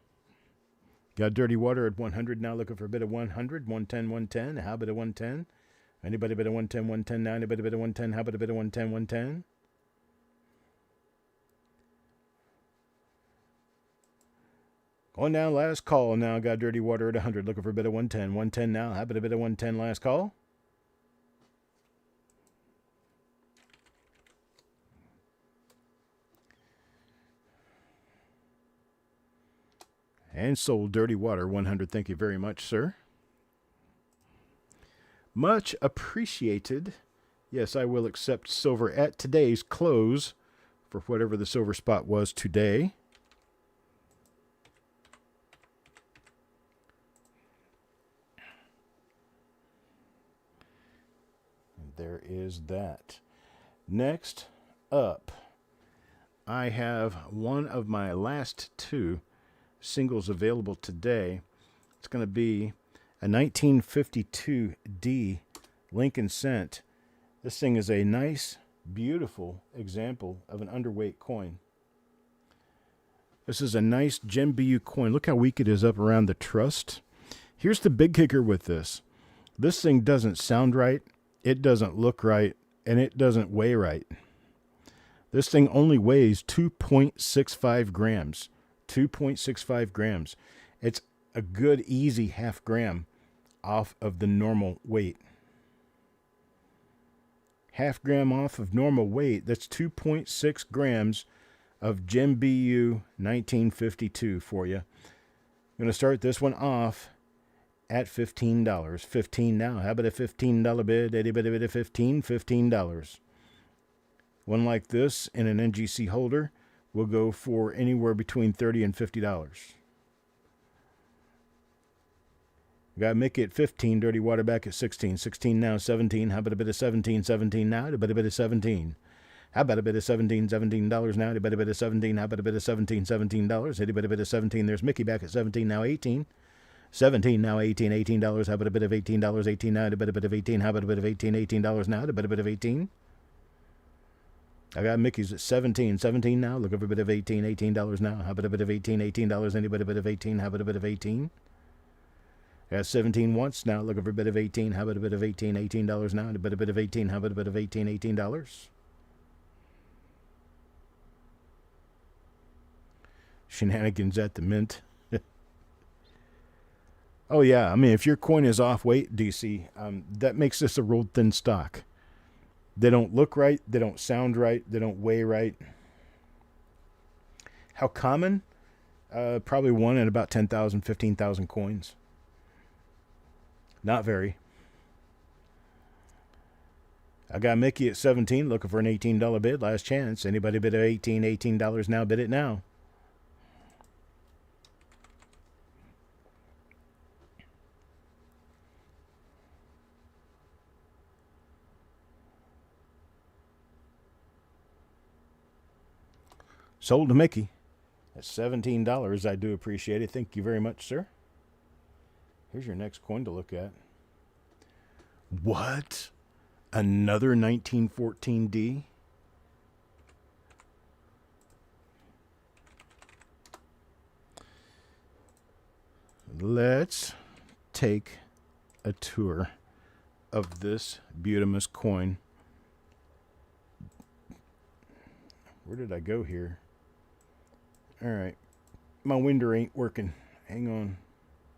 S1: Got Dirty Water at 100 now, looking for a bit of 100. 110, 110. How about a 110? Anybody bid a 110, 110 now? Anybody bid a 110? How about a bit of 110, 110? Going down, last call now. Got Dirty Water at 100, looking for a bit of 110. 110 now. How about a bit of 110, last call? And sold Dirty Water 100. Thank you very much, sir. Much appreciated. Yes, I will accept silver at today's close for whatever the silver spot was today. And there is that. Next up, I have one of my last two singles available today. It's going to be a 1952 D Lincoln Cent. This thing is a nice, beautiful example of an underweight coin. This is a nice Gem BU coin. Look how weak it is up around the trust. Here's the big kicker with this. This thing doesn't sound right, it doesn't look right, and it doesn't weigh right. This thing only weighs 2.65 grams. 2.65 grams. It's a good, easy half gram off of the normal weight. Half gram off of normal weight. That's 2.6 grams of Gem BU 1952 for you. I'm going to start this one off at $15. 15 now. How about a $15 bid? Anybody bid a 15? $15. One like this in an NGC holder will go for anywhere between $30 and $50. Got Mickey at 15, Dirty Water back at 16. 16 now, 17. How about a bit of 17? 17 now, a bit of 17. How about a bit of 17? $17 now, a bit of 17. How about a bit of 17? $17. Hit a bit of 17. There's Mickey back at 17 now, 18. 17 now, 18. $18. How about a bit of $18? 18 now, a bit of 18. How about a bit of 18? $18 now, a bit of 18. I got Mickey's at 17. 17 now. Look for a bit of 18. $18 now. How about a bit of 18? $18. Anybody a bit of 18? How about a bit of 18? I got 17 once now. Looking for a bit of 18. How about a bit of 18? $18 now. And a bit of 18. How about a bit of 18? $18. Shenanigans at the mint. Oh, yeah. I mean, if your coin is off weight, DC, that makes this a rolled thin stock. They don't look right. They don't sound right. They don't weigh right. How common? Probably one in about 10,000, 15,000 coins. Not very. I got Mickey at 17, looking for an $18 bid. Last chance. Anybody bid of 18? $18 now. Bid it now. Sold to Mickey. That's $17. I do appreciate it. Thank you very much, sir. Here's your next coin to look at. What? Another 1914D? Let's take a tour of this Butamus coin. Where did I go here? All right. My winder ain't working. Hang on.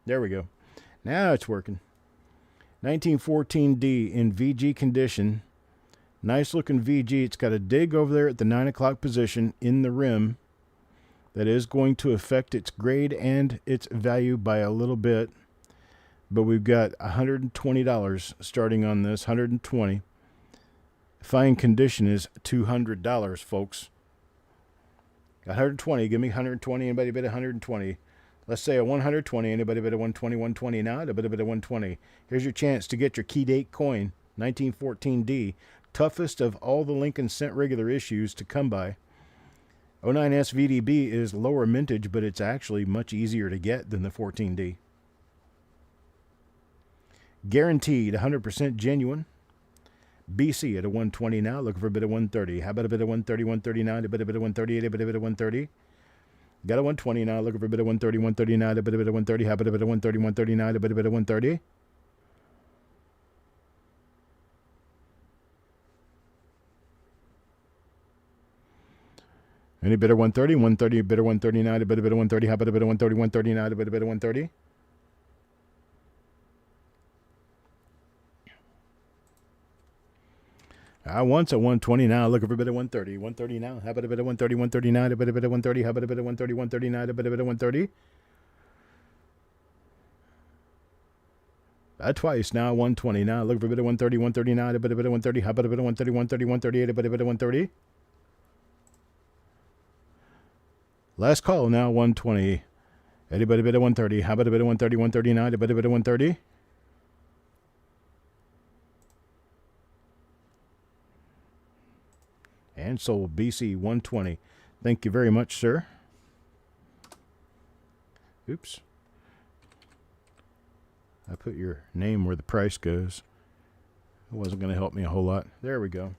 S1: There we go. Now it's working. 1914D in VG condition. Nice looking VG. It's got a dig over there at the 9 o'clock position in the rim. That is going to affect its grade and its value by a little bit. But we've got $120 starting on this. $120. Fine condition is $200, folks. 120. Give me 120. Anybody bid 120? Let's say a 120. Anybody bid a 120? 120 now. A bit of 120. Here's your chance to get your key date coin. 1914D. Toughest of all the Lincoln cent regular issues to come by. 09S VDB is lower mintage, but it's actually much easier to get than the 14D. Guaranteed 100% genuine. BC at a 120 now, looking for a bit of 130. How about a bit of 130, 139, a bit of 138, a bit of 130? Got a 120 now, looking for a bit of 130, 139, a bit of 130. How about a bit of 130, 139, a bit of 130? Any bit of 130, 130, a bit of 139, a bit of 130. How about a bit of 130, 139, a bit of 130? I once at 120 now, looking for a bit of 130. 130 now. How about a bit of 130, 139, a bit of 130? How about a bit of 130, 139, a bit of 130? Twice now, 120 now, looking for a bit of 130, 139, a bit of 130. How about a bit of 130, 130, 138, a bit of 130? Last call now, 120. Anybody bit of 130? How about a bit of 130, 139, a bit of 130? And sold BC 120. Thank you very much, sir. Oops. I put your name where the price goes. It wasn't going to help me a whole lot. There we go.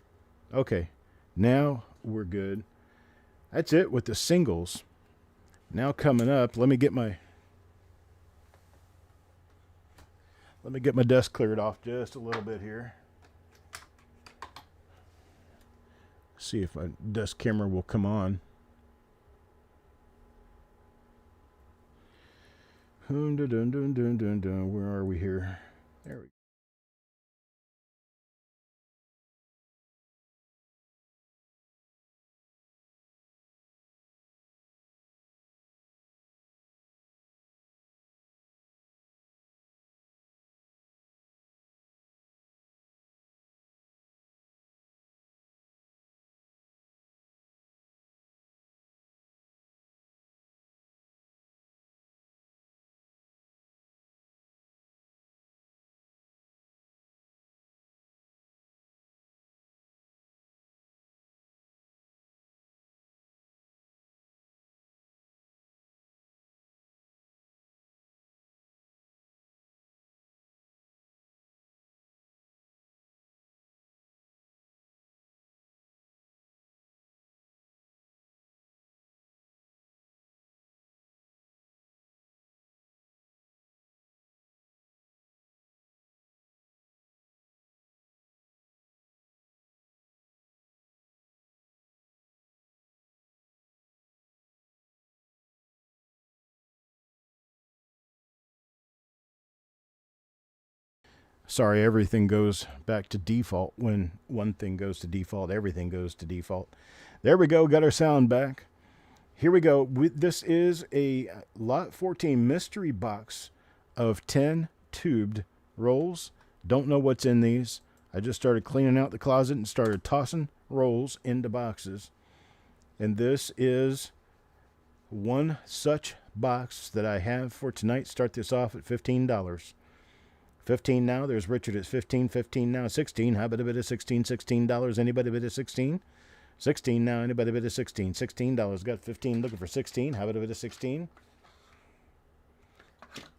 S1: Okay. Now we're good. That's it with the singles. Now coming up, let me get my desk cleared off just a little bit here. See if my desk camera will come on. Where are we here? There we go. Sorry, everything goes back to default. When one thing goes to default, everything goes to default. There we go. Got our sound back. Here we go. This is a Lot 14 mystery box of 10 tubed rolls. Don't know what's in these. I just started cleaning out the closet and started tossing rolls into boxes. And this is one such box that I have for tonight. Start this off at $15. 15 now. There's Richard at 15. 15 now. 16. How about a bit of 16? $16. Anybody bid a 16? 16 now. Anybody bid a 16? $16. Got 15. Looking for 16. How about a bit of 16?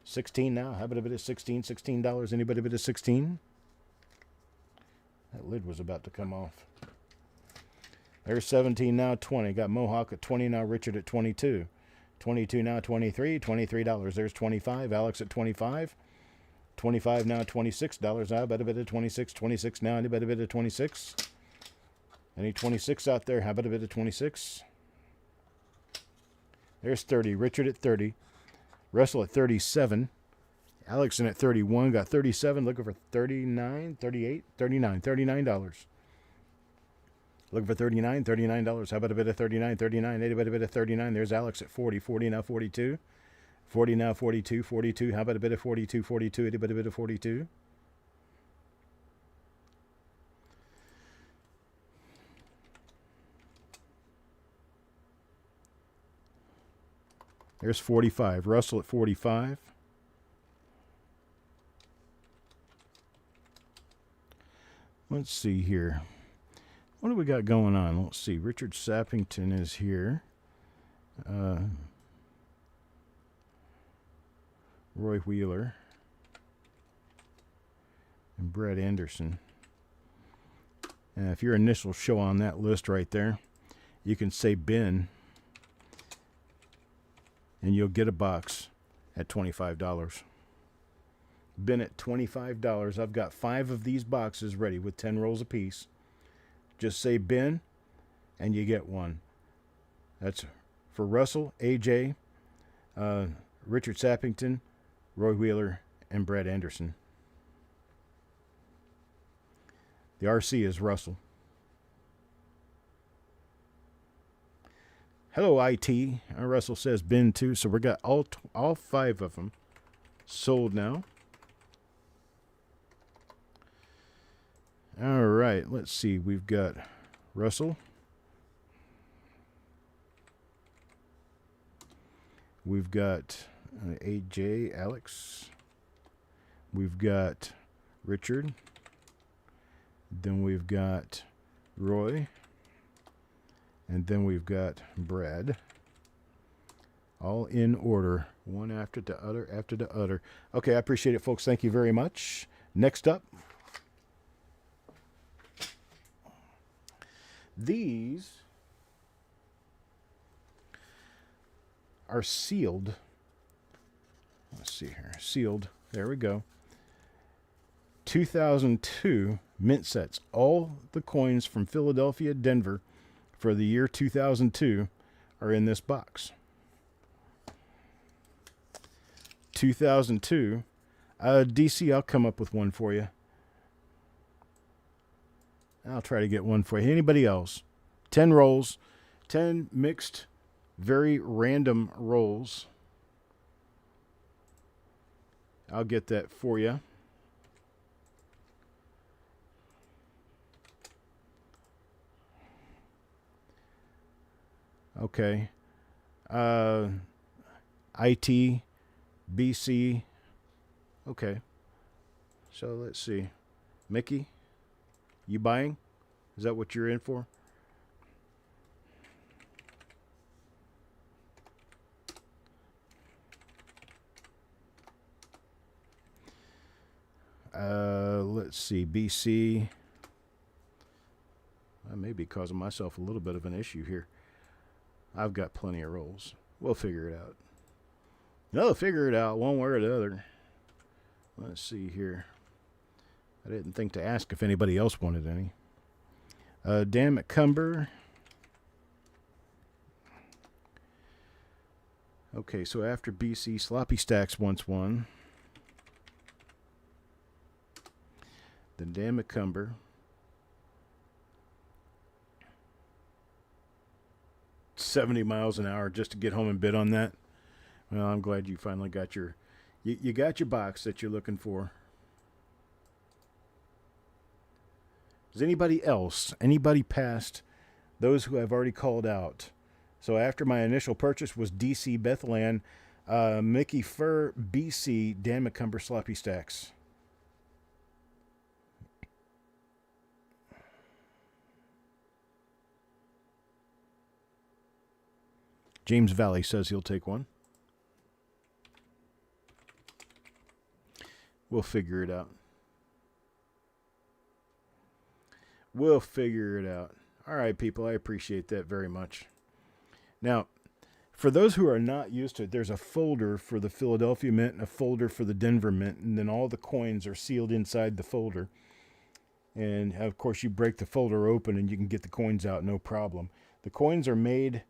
S1: 16 now. How about a bit of 16? $16. Anybody bid a 16? That lid was about to come off. There's 17 now. 20. Got Mohawk at 20 now. Richard at 22. 22 now. 23. $23. There's 25. Alex at 25. 25 now. $26. How about a bit of 26? 26 now. Anybody bid a 26? Any 26 out there? How about a bit of 26? There's 30. Richard at 30. Russell at 37. Alex in at 31. Got 37. Looking for 39, 38, 39. $39. Looking for 39, $39. How about a bit of 39, 39? Anybody a bit of 39? There's Alex at 40. 40 now. 42. 40 now. 42. 42. How about a bit of 42? 42. Anybody a bit of 42? There's 45. Russell at 45. Let's see here. What do we got going on? Let's see. Richard Sappington is here. Roy Wheeler. And Brett Anderson. And if your initials show on that list right there, you can say Ben. And you'll get a box at $25. Been at $25. I've got 5 of these boxes ready with 10 rolls apiece. Just say Ben, and you get one. That's for Russell, AJ, Richard Sappington, Roy Wheeler, and Brett Anderson. The RC is Russell. Hello, IT. Russell says Ben too. So we got all 5 of them sold now. All right, let's see. We've got Russell. We've got AJ, Alex. We've got Richard. Then we've got Roy. And then we've got Brad. All in order, one after the other, after the other. Okay, I appreciate it, folks. Thank you very much. Next up, these are sealed. Let's see here. Sealed. There we go. 2002 mint sets. All the coins from Philadelphia, Denver, for the year 2002 are in this box. 2002. DC, I'll come up with one for you. I'll try to get one for you. Anybody else? 10 rolls. 10 mixed, very random rolls. I'll get that for you. Okay. IT, BC. Okay. So let's see. Mickey, you buying? Is that what you're in for? Let's see. BC. I may be causing myself a little bit of an issue here. I've got plenty of rolls. We'll figure it out. No, figure it out one way or the other. Let's see here. I didn't think to ask if anybody else wanted any. Dan McCumber. Okay, so after BC, Sloppy Stacks wants one. The Damacumber. $70 miles an hour just to get home and bid on that. Well, I'm glad you finally got your you got your box that you're looking for. Is anybody else? Anybody past those who I've already called out? So after my initial purchase was DC Bethlehem, Mickey Fur BC Dan McCumber Sloppy Stacks. James Valley says he'll take one. We'll figure it out. We'll figure it out. All right, people, I appreciate that very much. Now, for those who are not used to it, there's a folder for the Philadelphia Mint and a folder for the Denver Mint, and then all the coins are sealed inside the folder. And, of course, you break the folder open and you can get the coins out, no problem. The coins are made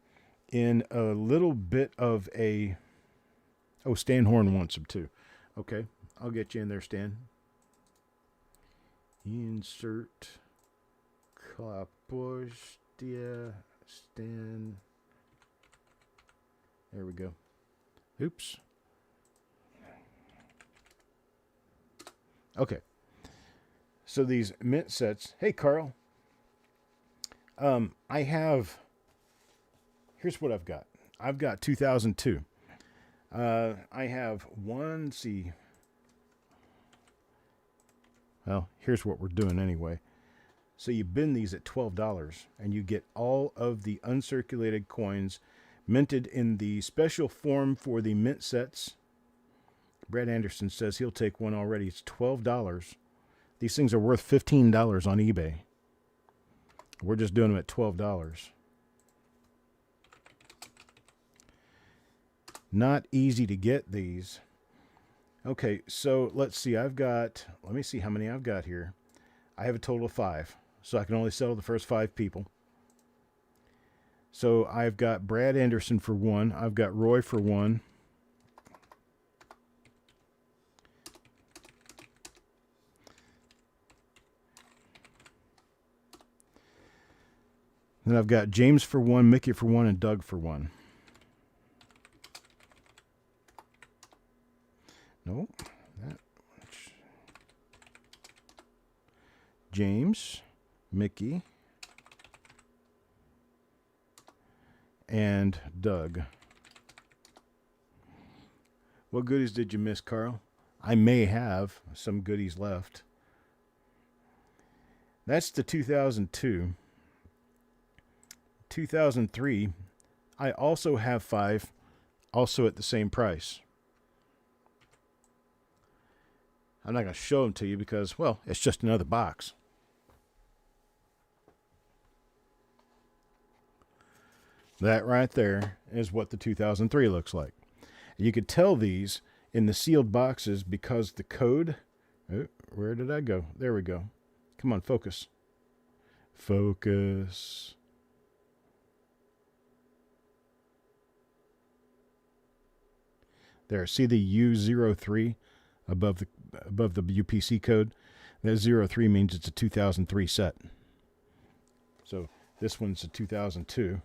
S1: in a little bit of a... Oh, Stan Horn wants them too. Okay, I'll get you in there, Stan. Insert... Klapostia Stan. There we go. Oops. Okay. So these mint sets. Hey, Carl. I have. Here's what I've got. I've got 2002. I have one. Let's see. Well, here's what we're doing anyway. So you bin these at $12, and you get all of the uncirculated coins minted in the special form for the mint sets. Brad Anderson says he'll take one already. It's $12. These things are worth $15 on eBay. We're just doing them at $12. Not easy to get these. Okay, so let's see. Let me see how many I've got here. I have a total of 5. So I can only settle the first 5 people. So I've got Brad Anderson for 1. I've got Roy for 1. Then I've got James for 1, Mickey for 1, and Doug for 1. No. James, Mickey, and Doug. What goodies did you miss, Carl? I may have some goodies left. That's the 2002. 2003, I also have 5, also at the same price. I'm not going to show them to you because, well, it's just another box. That right there is what the 2003 looks like. You could tell these in the sealed boxes because the code... Oh, where did I go? There we go. Come on, focus. Focus. There, see the U03 above the UPC code? That 03 means it's a 2003 set. So this one's a 2002.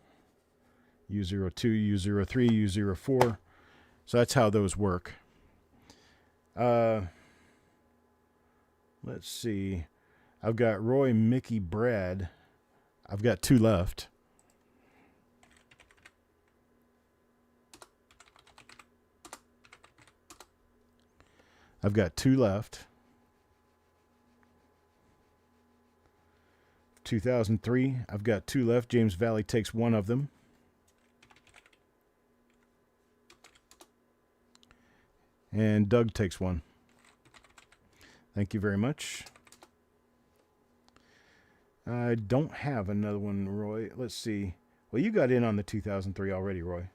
S1: U02, U03, U04. So that's how those work. Let's see. I've got Roy, Mickey, Brad. I've got 2 left. I've got 2 left. 2003, I've got 2 left. James Valley takes 1 of them. And Doug takes 1. Thank you very much. I don't have another one, Roy. Let's see. Well, you got in on the 2003 already, Roy.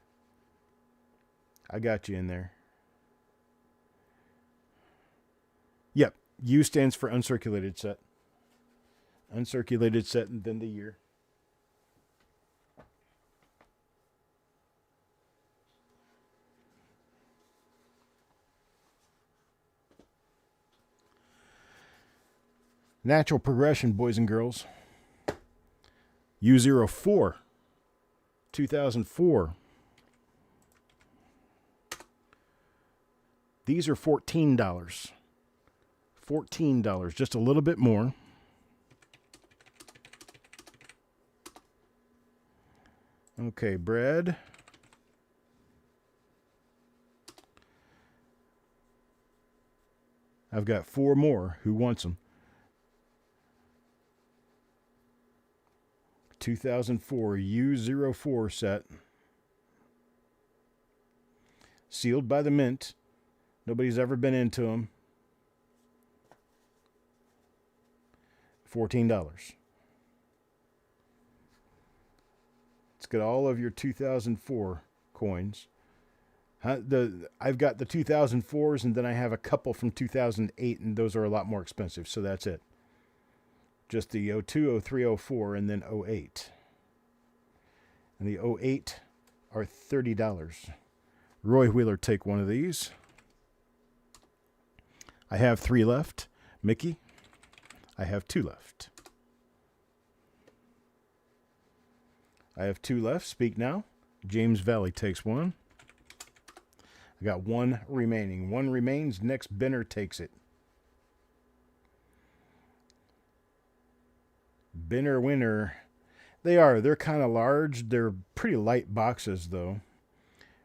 S1: I got you in there. Yep. U stands for uncirculated set. Uncirculated set and then the year. Natural progression, boys and girls. U04, 2004. These are $14. $14, just a little bit more. Okay, Brad. I've got 4 more. Who wants them? 2004 U04 set. Sealed by the Mint. Nobody's ever been into them. $14. Let's get all of your 2004 coins. I've got the 2004s, and then I have a couple from 2008, and those are a lot more expensive, so that's it. Just the 02, 03, 04, and then 08. And the 08 are $30. Roy Wheeler, take one of these. I have 3 left. Mickey, I have 2 left. I have 2 left. Speak now. James Valley takes one. I got 1 remaining. 1 remains. Next Benner takes it. Benner winner. They're kind of large. They're pretty light boxes, though.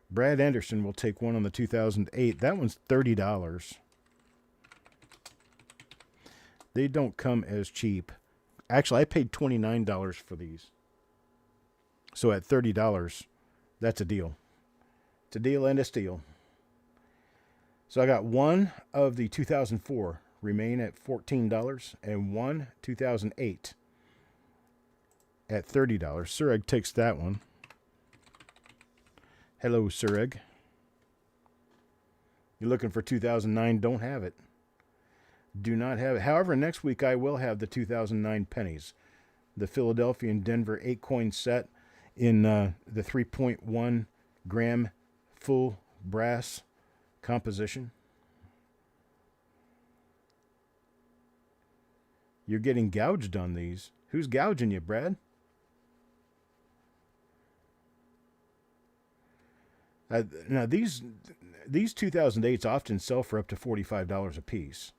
S1: Brad Anderson will take one on the 2008. That one's $30. They don't come as cheap. Actually, I paid $29 for these. So at $30, that's a deal. It's a deal and a steal. So I got 1 of the 2004 remain at $14 and 1 2008 at $30. Sureg takes that one. Hello, Sureg. You're looking for 2009, don't have it. Do not have it. However, next week I will have the 2009 pennies. The Philadelphia and Denver 8-coin set in the 3.1 gram full brass composition. You're getting gouged on these. Who's gouging you, Brad? Now these 2008s often sell for up to $45 a piece.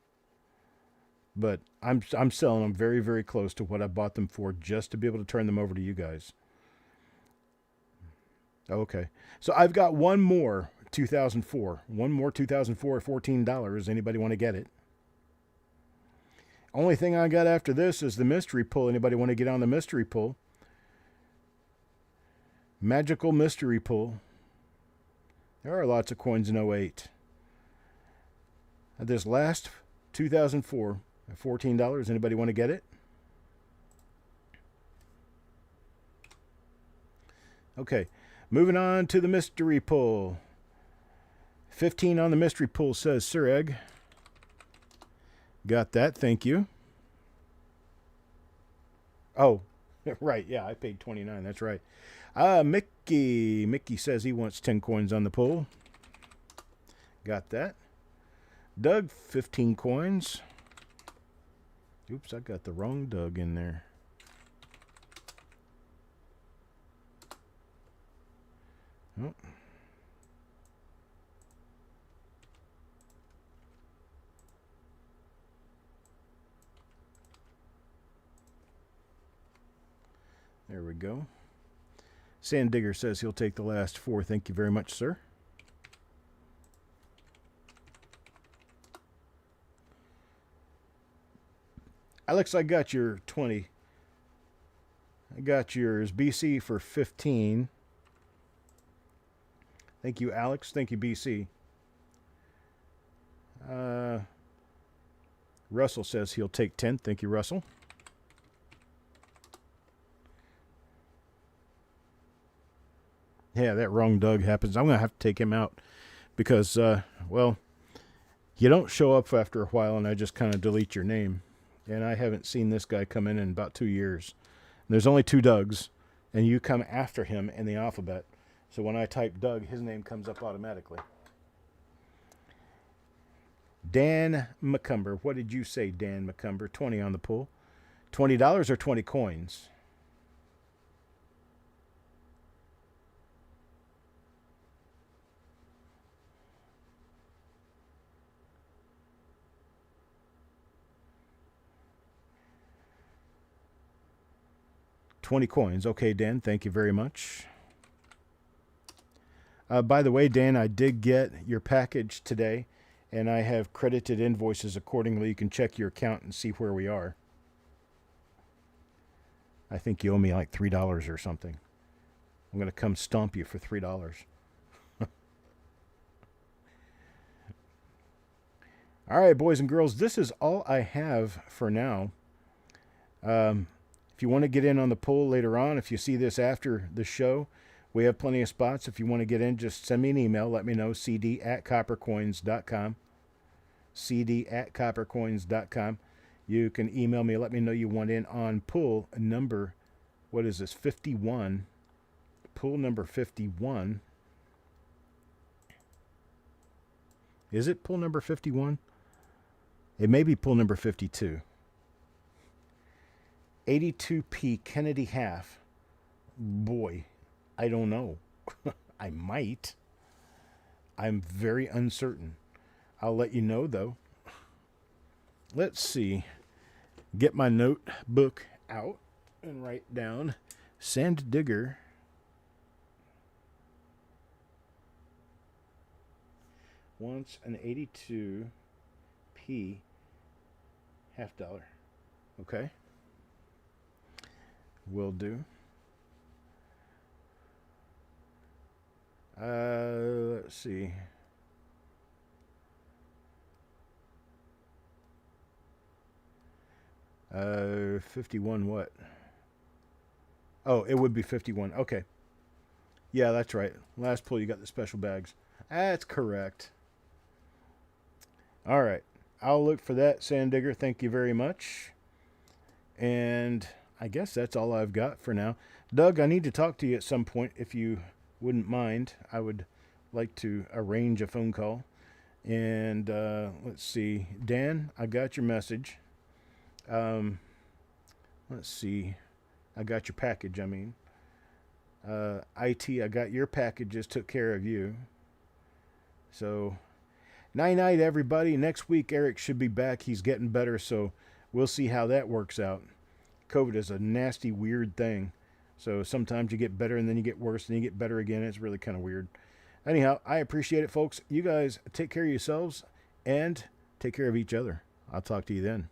S1: But I'm selling them very, very close to what I bought them for, just to be able to turn them over to you guys. Okay. So I've got 1 more 2004. 1 more 2004 at $14. Anybody want to get it? Only thing I got after this is the mystery pull. Anybody want to get on the mystery pull? Magical mystery pull. There are lots of coins in 08. This last 2004 at $14. Anybody want to get it? Okay. Moving on to the mystery pull. 15 on the mystery pull, says Sureg. Got that. Thank you. Oh, right. Yeah, I paid $29. That's right. Mickey. Mickey says he wants 10 coins on the pull. Got that. Doug, 15 coins. Oops, I got the wrong Doug in there. Oh. There we go. Sand Digger says he'll take the last 4. Thank you very much, sir. Alex, I got your 20. I got yours. BC for 15. Thank you, Alex. Thank you, BC. Russell says he'll take 10. Thank you, Russell. Yeah, that wrong Doug happens. I'm going to have to take him out because, well, you don't show up after a while and I just kind of delete your name. And I haven't seen this guy come in about 2 years. And there's only 2 Dougs, and you come after him in the alphabet. So when I type Doug, his name comes up automatically. Dan McCumber. What did you say, Dan McCumber? 20 on the pull. $20 or 20 coins? $20. Okay, Dan, thank you very much. By the way, Dan, I did get your package today, and I have credited invoices accordingly. You can check your account and see where we are. I think you owe me like $3 or something. I'm going to come stomp you for $3. All right, boys and girls, this is all I have for now. If you want to get in on the poll later on, if you see this after the show, we have plenty of spots. If you want to get in, just send me an email. Let me know, cd@coppercoins.com. cd@coppercoins.com. You can email me. Let me know you want in on pool number, what is this, 51. Pool number 51. Is it pool number 51? It may be pool number 52. 82p Kennedy half. Boy, I don't know. I might. I'm very uncertain. I'll let you know, though. Let's see. Get my notebook out and write down Sand Digger. Wants an 82p half dollar. Okay. Will do. Let's see. Uh, 51 what? Oh, it would be 51. Okay. Yeah, that's right. Last pull, you got the special bags. That's correct. All right. I'll look for that, Sand Digger. Thank you very much. And I guess that's all I've got for now. Doug, I need to talk to you at some point if you wouldn't mind. I would like to arrange a phone call. And let's see. Dan, I got your message. Let's see. I got your package, I mean. IT, I got your packages, took care of you. So, night-night, everybody. Next week, Eric should be back. He's getting better, so we'll see how that works out. COVID is a nasty, weird thing. So sometimes you get better and then you get worse and you get better again. It's really kind of weird. Anyhow, I appreciate it, folks. You guys take care of yourselves and take care of each other. I'll talk to you then.